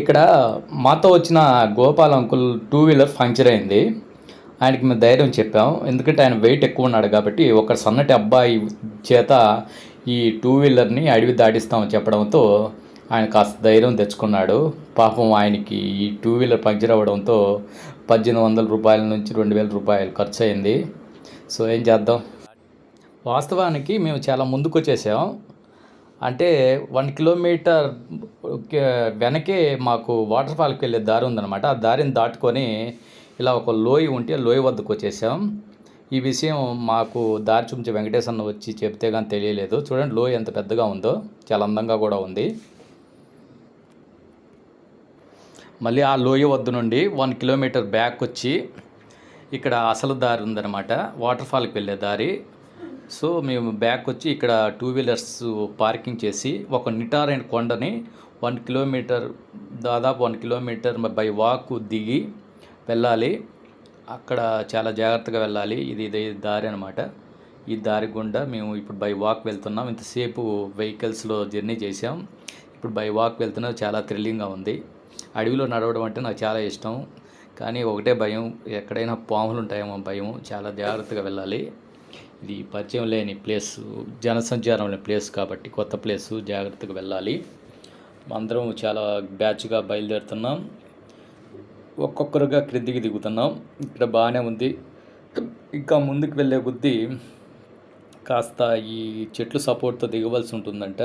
ఇక్కడ మాతో వచ్చిన గోపాల్ అంకుల్ 2 వీలర్ పంక్చర్ అయింది ఆయనకి మేము ధైర్యం చెప్పాం ఎందుకంటే ఆయన వెయిట్ ఎక్కువ ఉన్నాడు కాబట్టి ఒక సన్నటి అబ్బాయి చేత ఈ 2 వీలర్ని అడవి దాటిస్తామని చెప్పడంతో ఆయన కాస్త ధైర్యం తెచ్చుకున్నాడు పాపం ఆయనకి ఈ 2 వీలర్ పంక్చర్ అవ్వడంతో 1800 రూపాయల నుంచి 2000 రూపాయలు ఖర్చు అయింది సో ఏం చేద్దాం వాస్తవానికి మేము చాలా ముందుకు వచ్చేసాం అంటే 1 కిలోమీటర్ వెనకే మాకు వాటర్ ఫాల్కి వెళ్ళే దారి ఉందన్నమాట ఆ దారిని దాటుకొని ఇలా ఒక లోయ ఉంటే లోయ వద్దకు వచ్చేసాం ఈ విషయం మాకు దారి చూపించే వెంకటేశన్న వచ్చి చెప్తే కానీ తెలియలేదు చూడండి లోయ ఎంత పెద్దగా ఉందో చాలా అందంగా కూడా ఉంది మళ్ళీ ఆ లోయ వద్ద నుండి 1 కిలోమీటర్ బ్యాక్ వచ్చి ఇక్కడ అసలు దారి ఉందన్నమాట వాటర్ ఫాల్కి వెళ్ళే దారి సో మేము బ్యాక్ వచ్చి ఇక్కడ 2 వీలర్స్ పార్కింగ్ చేసి ఒక నిటారైన కొండని 1 కిలోమీటర్ దాదాపు 1 కిలోమీటర్ బై వాక్ దిగి వెళ్ళాలి అక్కడ చాలా జాగ్రత్తగా వెళ్ళాలి ఇది దారి అనమాట ఈ దారి గుండా మేము ఇప్పుడు బై వాక్ వెళ్తున్నాం ఇంతసేపు వెహికల్స్లో జర్నీ చేసాం ఇప్పుడు బై వాక్ వెళ్తున్నాం చాలా థ్రిల్లింగ్గా ఉంది అడవిలో నడవడం అంటే నాకు చాలా ఇష్టం కానీ ఒకటే భయం ఎక్కడైనా పాములు ఉంటాయేమో భయం చాలా జాగ్రత్తగా వెళ్ళాలి ఇది పరిచయం లేని ప్లేస్ జనసంచారం లేని ప్లేస్ కాబట్టి కొత్త ప్లేసు జాగ్రత్తగా వెళ్ళాలి అందరం చాలా బ్యాచ్గా బయలుదేరుతున్నాం. ఒక్కొక్కరుగా క్రిందికి దిగుతున్నాం. ఇక్కడ బాగానే ఉంది. ఇంకా ముందుకు వెళ్ళే కొద్దీ కాస్త ఈ చెట్లు సపోర్ట్తో దిగవలసి ఉంటుందంట.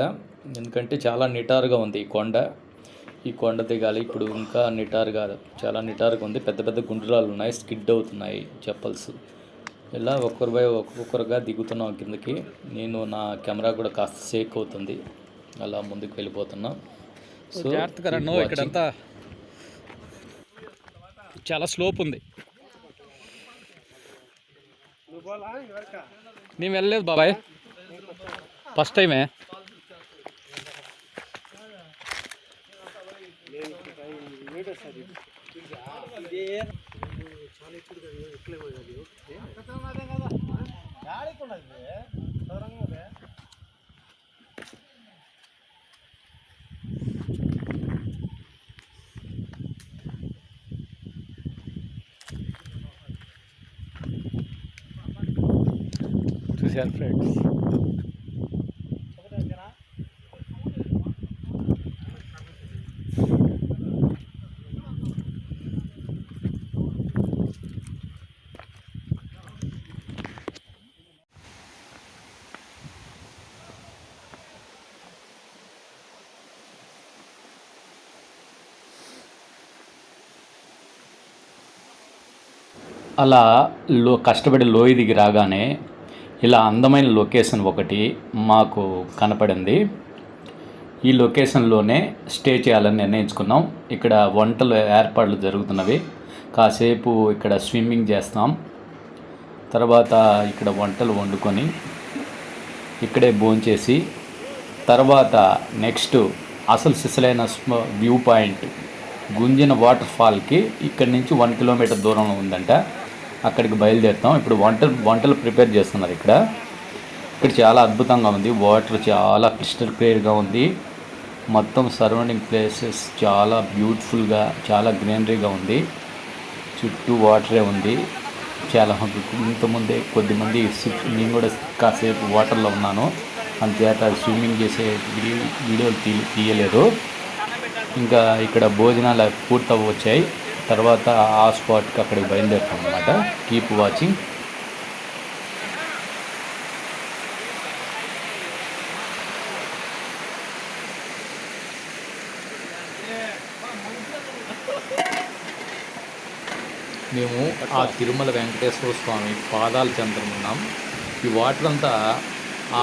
ఎందుకంటే చాలా నిటారుగా ఉంది ఈ కొండ దిగాలి. ఇప్పుడు ఇంకా నిటారుగా చాలా నిటారుగా ఉంది. పెద్ద పెద్ద గుండ్రాలు ఉన్నాయి, స్కిడ్ అవుతున్నాయి చెప్పల్స్. ఇలా ఒక్కొక్కరుగా దిగుతున్నాం కిందకి. నా కెమెరా కూడా కాస్త షేక్ అవుతుంది. అలా ముందుకు వెళ్ళిపోతున్నాం. సో జాగ్రత్తగా ఇక్కడంతా చాలా స్లోప్ ఉంది. నేను వెళ్ళలేదు బాబాయ్, ఫస్ట్ టైమే. చూసారు ఫ్రెండ్స్, అలా కష్టపడి లోయ దిగి రాగానే ఇలా అందమైన లొకేషన్ ఒకటి మాకు కనపడింది. ఈ లొకేషన్లోనే స్టే చేయాలని నిర్ణయించుకున్నాం. ఇక్కడ వంటలు ఏర్పాట్లు జరుగుతున్నవి. కాసేపు ఇక్కడ స్విమ్మింగ్ చేస్తాం. తర్వాత ఇక్కడ వంటలు వండుకొని ఇక్కడే భోంచేసి తర్వాత నెక్స్ట్ అసలు సిసలైన వ్యూ పాయింట్ గుంజిన వాటర్ ఫాల్కి ఇక్కడి నుంచి 1 కిలోమీటర్ దూరంలో ఉందంట. అక్కడికి బయలుదేరుతాం. ఇప్పుడు వంటలు ప్రిపేర్ చేస్తున్నారు. ఇక్కడ చాలా అద్భుతంగా ఉంది. వాటర్ చాలా క్రిస్టల్ క్లియర్గా ఉంది. మొత్తం సరౌండింగ్ ప్లేసెస్ చాలా బ్యూటిఫుల్గా, చాలా గ్రీనరీగా ఉంది. చుట్టూ వాటరే ఉంది. చాలా ఇంతకుముందే కొద్దిమంది నేను కూడా కాసేపు వాటర్లో ఉన్నాను, అంతేత స్విమ్మింగ్ చేసే వీడియోలు తీయలేదు. ఇంకా ఇక్కడ భోజనాలు పూర్తవ వచ్చాయి. తర్వాత ఆ స్పాట్కి అక్కడికి బయలుదేరుతాం అన్నమాట. Keep watching. మేము ఆ తిరుమల వెంకటేశ్వర స్వామి పాదాల చెంతన ఉన్నాం. ఈ వాటర్ అంతా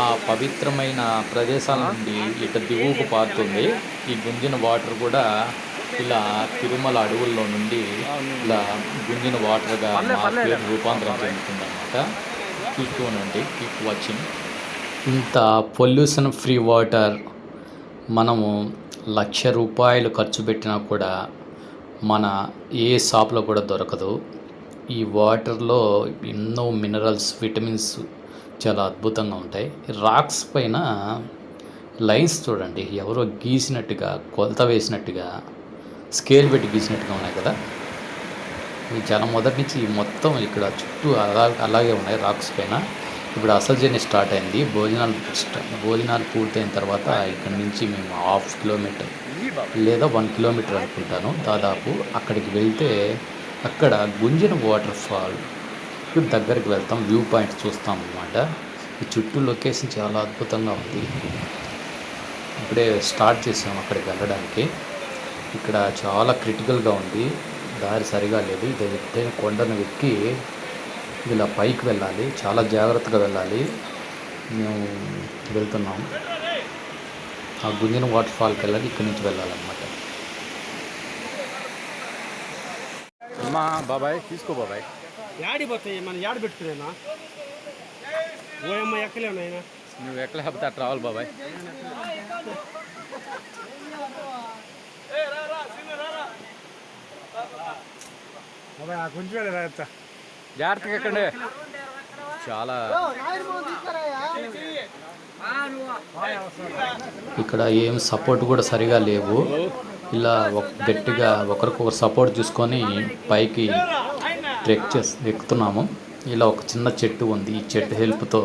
ఆ పవిత్రమైన ప్రదేశాల నుండి ఇటు దిగువకు పారుతుంది. ఈ గుంజిన వాటర్ కూడా ఇలా తిరుమల అడవుల్లో నుండి ఇలా గుంజిన వాటర్గా రూపాంతరం చెందుతుందన్నమాట. చూస్తూ ఉండండి, కీప్ వాచింగ్. ఇంత పొల్యూషన్ ఫ్రీ వాటర్ మనము ₹1,00,000 ఖర్చు పెట్టినా కూడా మన ఏ షాప్లో కూడా దొరకదు. ఈ వాటర్లో ఎన్నో మినరల్స్, విటమిన్స్ చాలా అద్భుతంగా ఉంటాయి. రాక్స్ పైన లైన్స్ చూడండి, ఎవరో గీసినట్టుగా, కొలత వేసినట్టుగా, స్కేల్ పెట్టి గీసినట్టుగా ఉన్నాయి కదా. ఇవి చాలా మొదటి నుంచి మొత్తం ఇక్కడ చుట్టూ అలాగే ఉన్నాయి రాక్స్ పైన. ఇప్పుడు అసలు జర్నీ స్టార్ట్ అయింది. భోజనాలు పూర్తయిన తర్వాత ఇక్కడ నుంచి మేము 1/2 కిలోమీటర్ లేదా 1 కిలోమీటర్ అనుకుంటాను దాదాపు. అక్కడికి వెళ్తే అక్కడ గుంజిన వాటర్ ఫాల్ దగ్గరికి వెళ్తాం. వ్యూ పాయింట్ చూస్తాం అన్నమాట. ఈ చుట్టూ లొకేషన్ చాలా అద్భుతంగా ఉంది. ఇప్పుడే స్టార్ట్ చేసాం అక్కడికి వెళ్ళడానికి. ఇక్కడ చాలా క్రిటికల్గా ఉంది, దారి సరిగా లేదు. ఇది ఎత్తైన కొండను ఎక్కి ఇలా పైకి వెళ్ళాలి, చాలా జాగ్రత్తగా వెళ్ళాలి. మేము వెళ్తున్నాం. ఆ గుంజిన వాటర్ ఫాల్కి వెళ్ళాలి, ఇక్కడి నుంచి వెళ్ళాలన్నమాట. అమ్మా బాబాయ్ తీసుకో బాబాయ్. యాడిపోతాయి మన యాడ పెట్టుకునేనా? ఓయమ్మ ఎక్కలేవు నాయన. నువ్వు ఎక్కలేకపోతే అట్లా రావాలి బాబాయ్. కొంచెం జాగ్రత్తగా ఎక్కండి. చాలా ఇక్కడ ఏం సపోర్ట్ కూడా సరిగా లేవు. ఇలా గట్టిగా ఒకరికొకరు సపోర్ట్ చూసుకొని పైకి ఎక్కుతున్నాము. ఇలా ఒక చిన్న చెట్టు ఉంది. ఈ చెట్టు హెల్ప్తో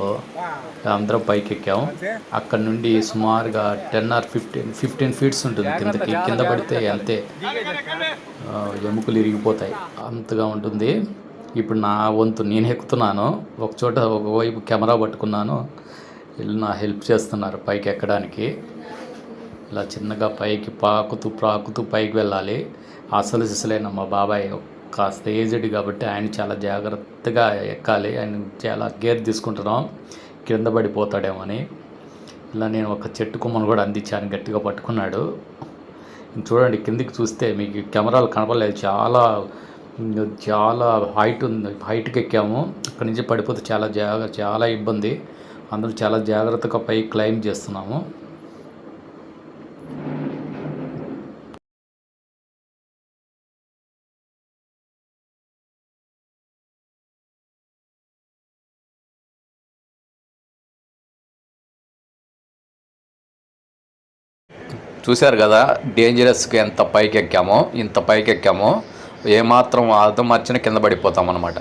అందరం పైకి ఎక్కాం. అక్కడ నుండి సుమారుగా 10 or 15 ఫీట్స్ ఉంటుంది కిందకి. కింద పడితే అంతే ఎముకలు ఇరిగిపోతాయి, అంతగా ఉంటుంది. ఇప్పుడు నా వంతు నేను ఎక్కుతున్నాను. ఒకవైపు కెమెరా పట్టుకున్నాను, వీళ్ళు నా హెల్ప్ చేస్తున్నారు పైకి ఎక్కడానికి. ఇలా చిన్నగా పైకి ప్రాకుతూ పైకి వెళ్ళాలి. అసలు సిసలైన మా బాబాయ్ కాస్త ఏజ్డ్ కాబట్టి ఆయన చాలా జాగ్రత్తగా ఎక్కాలి. ఆయన చాలా కేర్ తీసుకుంటున్నాం, కింద పడిపోతాడేమో అని. ఇలా నేను ఒక చెట్టు కొమ్మను కూడా అందించాను, గట్టిగా పట్టుకున్నాడు. చూడండి కిందికి చూస్తే మీకు కెమెరాలు కనపడలేదు, చాలా హైట్ ఉంది. హైట్కి ఎక్కాము, అక్కడి నుంచి పడిపోతే చాలా ఇబ్బంది. అందరూ చాలా జాగ్రత్తగా పైకి క్లైంబ్ చేస్తున్నాము. చూశారు కదా డేంజరస్గా ఎంత పైకి ఎక్కామో. ఇంత పైకి ఎక్కామో ఏమాత్రం అర్థం మార్చిన కింద పడిపోతాం అన్నమాట.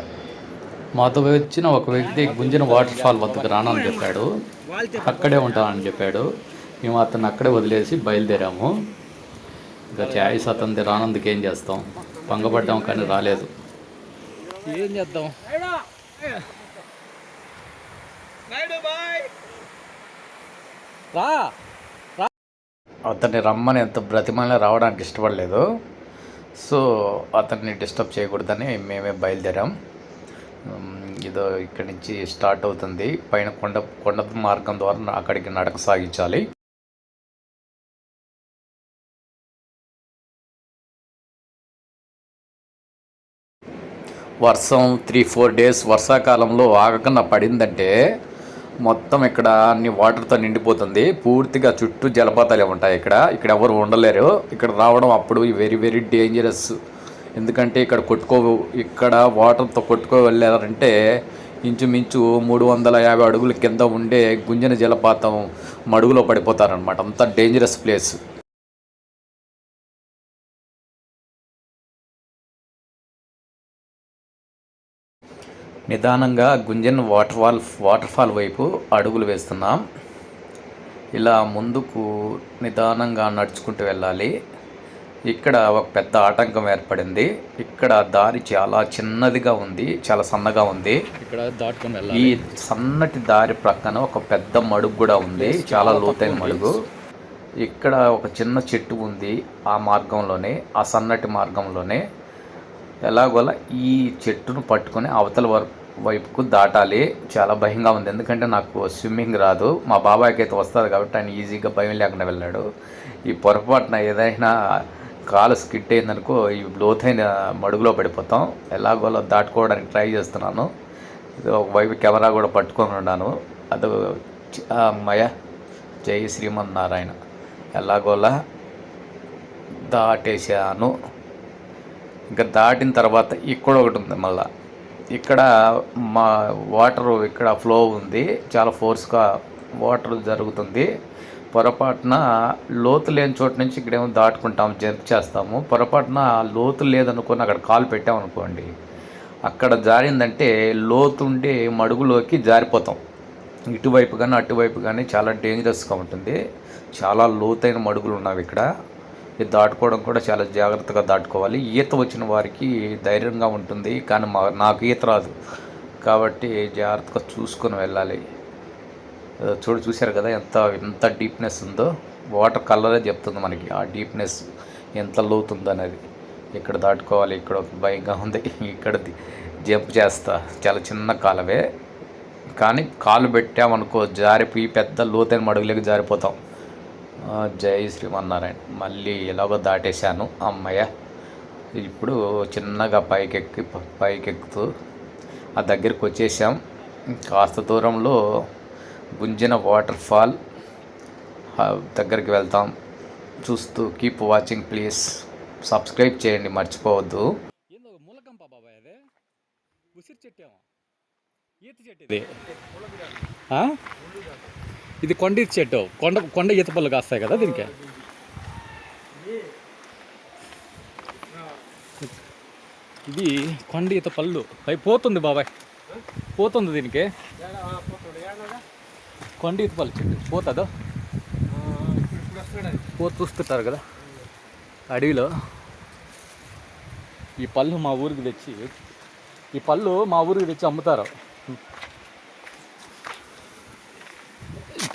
మాతో వచ్చిన ఒక వ్యక్తి గుంజిన వాటర్ ఫాల్ వద్దకు రానని చెప్పాడు, అక్కడే ఉంటానని చెప్పాడు. మేము అతన్ని అక్కడే వదిలేసి బయలుదేరాము. ఇంకా చాయిస్ అతనిది రానందుకు ఏం చేస్తాం, పంగపడ్డాం కానీ రాలేదు. ఏం చేద్దాం. అతన్ని రమ్మని ఎంత బ్రతిమాలని రావడానికి ఇష్టపడలేదు. సో అతన్ని డిస్టర్బ్ చేయకూడదని మేమే బయలుదేరాం. ఇదో ఇక్కడి నుంచి స్టార్ట్ అవుతుంది. పైన కొండ మార్గం ద్వారా అక్కడికి నడక సాగించాలి. వర్షం 3-4 డేస్ వర్షాకాలంలో ఆగకుండా పడిందంటే మొత్తం ఇక్కడ అన్ని వాటర్తో నిండిపోతుంది. పూర్తిగా చుట్టూ జలపాతాలు ఉంటాయి. ఇక్కడ ఎవరు ఉండలేరు. ఇక్కడ రావడం అప్పుడు వెరీ వెరీ డేంజరస్. ఎందుకంటే ఇక్కడ వాటర్తో వెళ్ళారంటే ఇంచుమించు 350 అడుగుల కింద ఉండే గుంజన జలపాతం మడుగులో పడిపోతారనమాట. అంత డేంజరస్ ప్లేస్. నిదానంగా గుంజన్ వాటర్ ఫాల్ వైపు అడుగులు వేస్తున్నాం. ఇలా ముందుకు నిదానంగా నడుచుకుంటూ వెళ్ళాలి. ఇక్కడ ఒక పెద్ద ఆటంకం ఏర్పడింది. ఇక్కడ దారి చాలా చిన్నదిగా ఉంది, చాలా సన్నగా ఉంది. ఇక్కడ దాటుకొని వెళ్ళాలి. ఈ సన్నటి దారి ప్రక్కన ఒక పెద్ద మడుగు కూడా ఉంది, చాలా లోతైన మడుగు. ఇక్కడ ఒక చిన్న చెట్టు ఉంది. ఆ మార్గంలోనే, ఆ సన్నటి మార్గంలోనే ఎలాగోలా ఈ చెట్టును పట్టుకొని అవతల వైపుకు దాటాలి. చాలా భయంగా ఉంది, ఎందుకంటే నాకు స్విమ్మింగ్ రాదు. మా బాబాయ్కి అయితే వస్తుంది కాబట్టి ఆయన ఈజీగా భయం లేకుండా వెళ్ళాడు. ఈ పొరపాటున ఏదైనా కాలు స్కిడ్ అయిందనుకో ఈ లోతైన మడుగులో పడిపోతాం. ఎలాగోలా దాటుకోవడానికి ట్రై చేస్తున్నాను. ఇది ఒకవైపు కెమెరా కూడా పట్టుకొని ఉన్నాను. అది అమ్మయ్య, జై శ్రీమన్నారాయణ. ఎలాగోలా దాటేసాను. ఇంకా దాటిన తర్వాత ఇక్కడ ఒకటి ఉంది. మళ్ళీ ఇక్కడ మా వాటర్ ఇక్కడ ఫ్లో ఉంది, చాలా ఫోర్స్గా వాటర్ జరుగుతుంది. పొరపాటున లోతు లేని చోటు నుంచి ఇక్కడేమో దాటుకుంటాం, జంప్ చేస్తాము. పొరపాటున లోతు లేదనుకొని అక్కడ కాలు పెట్టామనుకోండి, అక్కడ జారిందంటే లోతుండే మడుగులోకి జారిపోతాం. ఇటువైపు కానీ అటువైపు కానీ చాలా డేంజరస్గా ఉంటుంది. చాలా లోతైన మడుగులు ఉన్నవి ఇక్కడ. ఇది దాటుకోవడం కూడా చాలా జాగ్రత్తగా దాటుకోవాలి. ఈత వచ్చిన వారికి ధైర్యంగా ఉంటుంది, కానీ నాకు ఈత రాదు కాబట్టి జాగ్రత్తగా చూసుకొని వెళ్ళాలి. చూశారు కదా ఎంత డీప్నెస్ ఉందో. వాటర్ కలరే చెప్తుంది మనకి ఆ డీప్నెస్ ఎంత లోతుందో అనేది. ఇక్కడ దాటుకోవాలి. ఇక్కడ ఒక భయంగా ఉంది. ఇక్కడ జంప్ చేస్తా, చాలా చిన్న కాలవే కానీ కాలు పెట్టామనుకో జారిపోయి పెద్ద లోతైన మడుగులోకి జారిపోతాం. జై శ్రీమన్నారాయణ. మళ్ళీ ఎలాగో దాటేశాను. అమ్మయ్య. ఇప్పుడు చిన్నగా పైకెక్కుతూ ఆ దగ్గరికి వచ్చేసాం. కాస్త దూరంలో గుంజిన వాటర్ ఫాల్ దగ్గరికి వెళ్తాం. చూస్తూ కీప్ వాచింగ్ ప్లీజ్. సబ్స్క్రైబ్ చేయండి మర్చిపోవద్దు. ఇది కొండ చెట్టు, కొండ ఈత పళ్ళు కాస్తాయి కదా దీనికి. ఇది కొండ ఈత పళ్ళు పై పోతుంది బాబాయ్. పోతుంది దీనికి కొండ పళ్ళు చెట్టు పోతుందో చూస్తుంటారు కదా అడవిలో. ఈ పళ్ళు మా ఊరికి తెచ్చి అమ్ముతారు.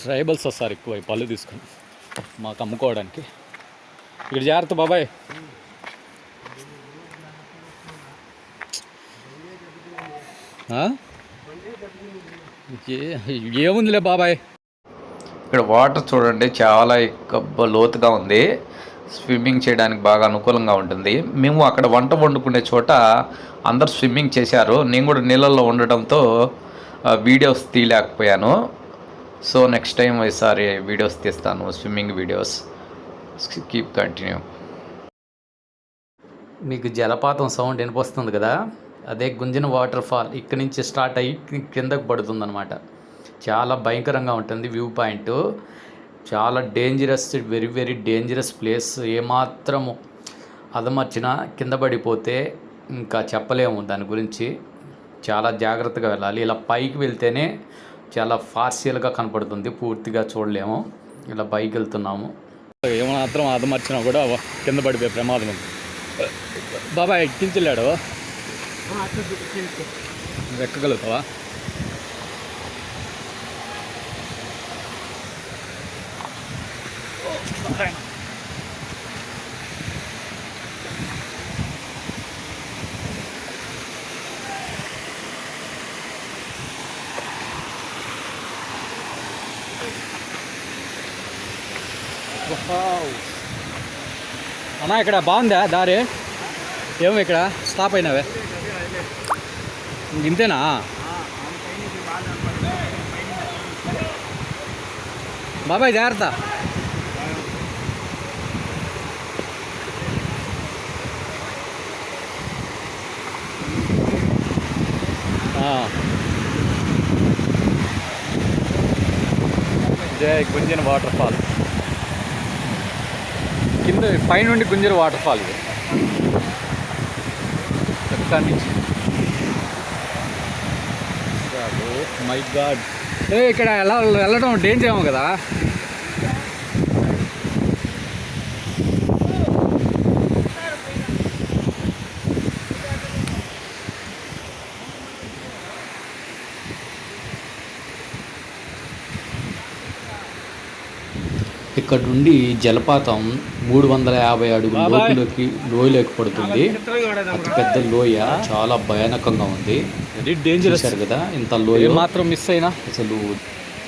ట్రైబల్స్ వస్తారు ఎక్కువ ఈ పళ్ళు తీసుకొని మాకు అమ్ముకోవడానికి. ఇక్కడ జాగ్రత్త బాబాయ్. ఏముందిలే బాబాయ్. ఇక్కడ వాటర్ చూడండి చాలా లోతుగా ఉంది. స్విమ్మింగ్ చేయడానికి బాగా అనుకూలంగా ఉంటుంది. మేము అక్కడ వంట వండుకునే చోట అందరు స్విమ్మింగ్ చేశారు. నేను కూడా నీళ్ళల్లో ఉండడంతో వీడియోస్ తీయలేకపోయాను. సో నెక్స్ట్ టైం ఈసారి వీడియోస్ తీస్తాను, స్విమ్మింగ్ వీడియోస్. Keep continue. మీకు జలపాతం సౌండ్ వినిపిస్తుంది కదా, అదే గుంజన వాటర్ ఫాల్. ఇక్కడి నుంచి స్టార్ట్ అయ్యి కిందకు పడుతుందన్నమాట. చాలా భయంకరంగా ఉంటుంది వ్యూ పాయింట్. చాలా dangerous, very very dangerous place. ఏమాత్రము అదమర్చినా కింద పడిపోతే ఇంకా చెప్పలేము దాని గురించి. చాలా జాగ్రత్తగా వెళ్ళాలి. ఇలా పైకి వెళ్తేనే చాలా ఫార్షియల్గా కనపడుతుంది, పూర్తిగా చూడలేము. ఇలా పైకి వెళ్తున్నాము. ఏమాత్రం అదమర్చినా కూడా కింద పడిపోయే ప్రమాదం ఉంది. బాబాయ్ ఎక్కించలేడు, ఎక్కగలుగుతావా? అన్నా ఇక్కడ బాగుందా దారి? ఏమో ఇక్కడ స్టాప్ అయినావే, ఇంతేనా? బాబాయ్ జాగ్రత్త. జై గుంజన వాటర్ ఫాల్. కింద పైనుండి గుంజన వాటర్ ఫాల్ ఇది. ఎక్కడి నుంచి మై గాడ్. ఇక్కడ వెళ్ళడం డేంజర్ ఏమో కదా. ఇక్కడ నుండి జలపాతం 350 అడుగుల లోతులోకి లోయలోకి పడుతుంది. అతి పెద్ద లోయ, చాలా భయానకంగా ఉంది. వెరీ డేంజరస్ కదా ఇంత లోయ. మాత్రం మిస్ అయినా అసలు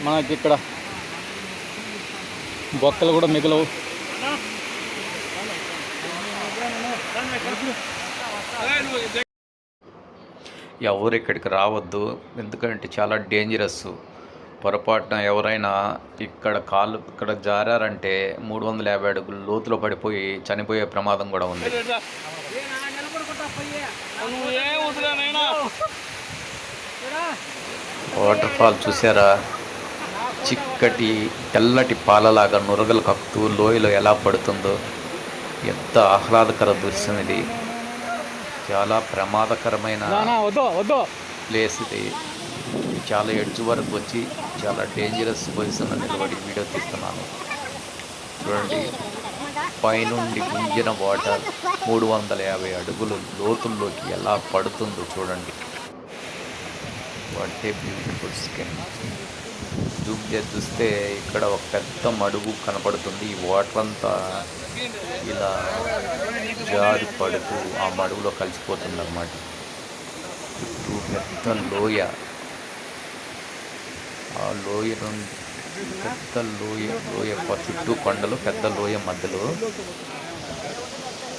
మనకి ఇక్కడ బొక్కలు కూడా మిగలవు. ఎవరు ఇక్కడికి రావద్దు, ఎందుకంటే చాలా డేంజరస్. పొరపాటున ఎవరైనా ఇక్కడ జారారంటే 350 అడుగులు లోతులో పడిపోయి చనిపోయే ప్రమాదం కూడా ఉంది. వాటర్ ఫాల్ చూసారా? చిక్కటి తెల్లటి పాలలాగా నురగలు కక్కుతూ లోయలో ఎలా పడుతుందో. ఎంత ఆహ్లాదకర దృశ్యం ఇది. చాలా ప్రమాదకరమైన ప్లేస్ ఇది. చాలా ఎడ్జ్ వరకు వచ్చి చాలా డేంజరస్ పొజిషన్లో నిలబడి వీడియో తీస్తున్నాను. చూడండి, పైనుండి గుంజిన వాటర్ 350 అడుగులు లోతుల్లోకి ఎలా పడుతుందో చూడండి. What a beautiful skin. Zoom చేసి చూస్తే ఇక్కడ ఒక పెద్ద మడుగు కనపడుతుంది. ఈ వాటర్ అంతా ఇలా జారి పడుతూ ఆ మడుగులో కలిసిపోతుంది అన్నమాట. చుట్టూ పెద్ద లోయ, ఆ లోయ నుండి పెద్ద లోయ చుట్టూ కొండలు, పెద్ద లోయ మధ్యలో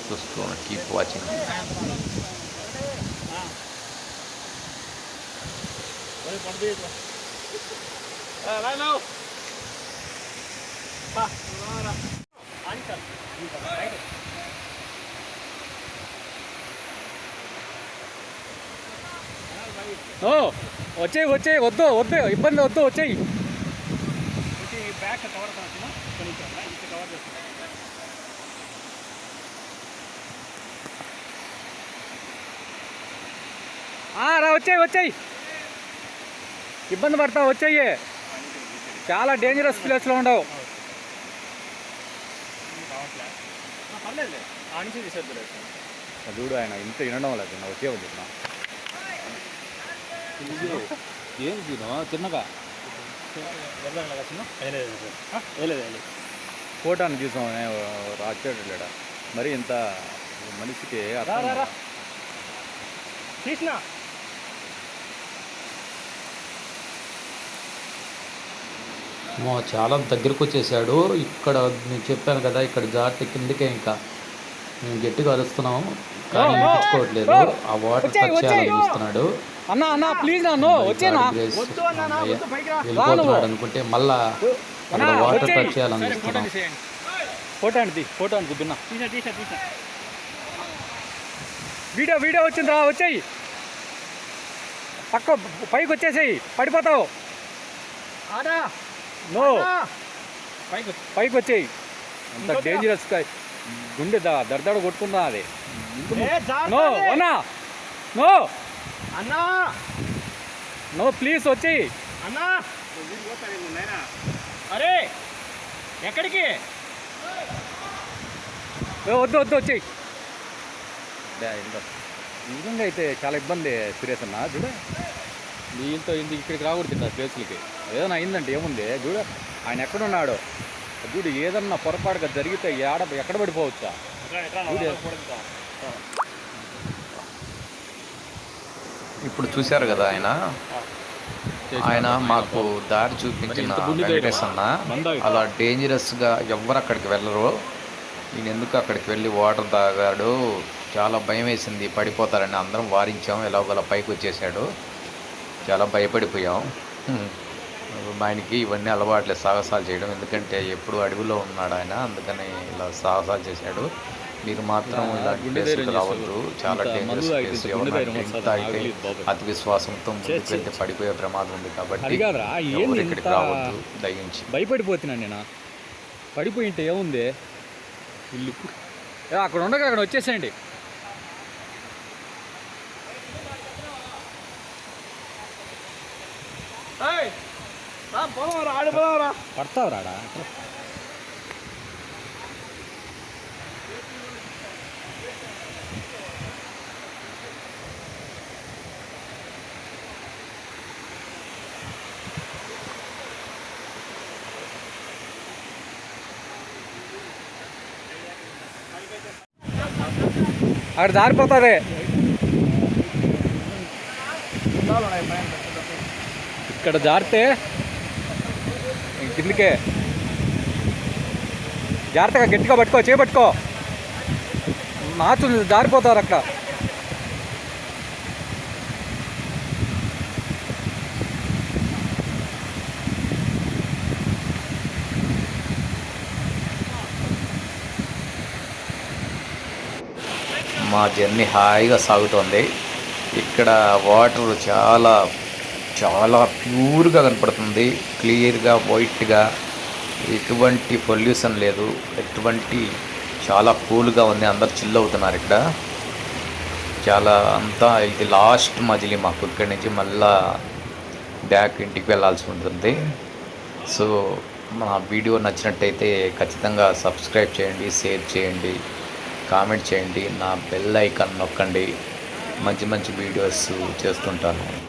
చూస్తూ కీప్ వాచింగ్. వచ్చేయి వద్దు ఇబ్బంది వద్దు, వచ్చేయి. రా వచ్చేయి. ఇబ్బంది పడతావు, వచ్చేయి. చాలా డేంజరస్ ప్లేస్లో ఉండవు. చూడు ఆయన ఇంత వినడం లేదు, వచ్చే ఉంది. ఏం తినో తిన్నగా ఫోటోని చూసాం రాచేట మరి ఇంత మనిషికి తీసినా చాలా దగ్గరకు వచ్చేసాడు. ఇక్కడ నేను చెప్పాను కదా, ఇక్కడ జాతి కిందకే. ఇంకా మేము గట్టిగా అరుస్తున్నాం కానీ వినిపించుకోవట్లేదు. ఆ వాటర్ టచ్ చేయాలని చూస్తున్నాడు. అన్నా ప్లీజ్ వెళ్ళిపోతున్నాడు అనుకుంటే మళ్ళా అక్కడ వాటర్ టచ్ చేయాలని చూస్తున్నాం. ఫోటో అండి దున్నా వీడియో వచ్చిందిరా, వచ్చాయి పక్క పైకి వచ్చేసాయి, పడిపోతావు. నో పైకి వచ్చాయి. అంత డేంజరస్, గుండె దర్దడ కొట్టుకుందా అది. నో అన్నా, నో అన్నా, నో ప్లీజ్ వచ్చేయి అన్నా. అరే ఎక్కడికి? వద్దు వచ్చేయి. ఈ విధంగా అయితే చాలా ఇబ్బంది సురేష్ అన్న. చూడ దీంతో ఇక్కడికి రాకూడదు ప్లేస్లకి. ఏదైనా అయిందంటే ఏముంది చూడ, ఆయన ఎక్కడున్నాడో చూడు. ఏదన్నా పొరపాటుగా జరిగితే ఎక్కడ పడిపోవచ్చా? ఇప్పుడు చూశారు కదా ఆయన మాకు దారి చూపించిన వెంకటేష్ అన్న. అలా డేంజరస్గా ఎవరు అక్కడికి వెళ్ళరు. నేను ఎందుకు అక్కడికి వెళ్ళి వాటర్ తాగాడు, చాలా భయం వేసింది, పడిపోతారని అందరం వారించాం. ఎలాగోలా పైకి వచ్చేసాడు, చాలా భయపడిపోయాం. ఆయనకి ఇవన్నీ అలవాట్లే, సాహసాలు చేయడం. ఎందుకంటే ఎప్పుడు అడవిలో ఉన్నాడు ఆయన, అందుకని ఇలా సాహసాలు చేశాడు. మీరు మాత్రం ఇలాంటి ప్లేస్కి రావద్దు, చాలా డేంజరస్ ప్లేస్. ఎవరైనా ఇంత అయితే అతి విశ్వాసంతో ముందుకు వెళ్తే పడిపోయే ప్రమాదం ఉంది. కాబట్టి ఎవరు ఇక్కడికి రావద్దు దయించి. భయపడిపోతున్నాను నేను. పడిపోయింటే ఏముంది, ఇల్లు అక్కడ ఉండగా అక్కడ వచ్చేసేయండి. పడతావు రాడా? అక్కడ జారిపోతుంది. ఇక్కడ జారితే కిందికే. జాగ్రత్తగా గట్టిగా పట్టుకో, చేపట్టుకో. నాచు జారిపోతారు అక్కడ. మా జర్నీ హాయిగా సాగుతోంది. ఇక్కడ వాటర్ చాలా చాలా ప్యూర్గా కనపడుతుంది, క్లియర్గా వైట్గా. ఎటువంటి పొల్యూషన్ లేదు, చాలా కూల్గా ఉంది. అందరు చిల్ అవుతున్నారు ఇక్కడ. చాలా అంతా ఇది లాస్ట్ మజిలీ మాకు. ఇక్కడి నుంచి మళ్ళా బ్యాక్ ఇంటికి వెళ్ళాల్సి ఉంటుంది. సో మా వీడియో నచ్చినట్టయితే ఖచ్చితంగా సబ్స్క్రైబ్ చేయండి, షేర్ చేయండి, కామెంట్ చేయండి, నా బెల్ ఐకాన్ నొక్కండి. మంచి వీడియోస్ చేస్తుంటాను.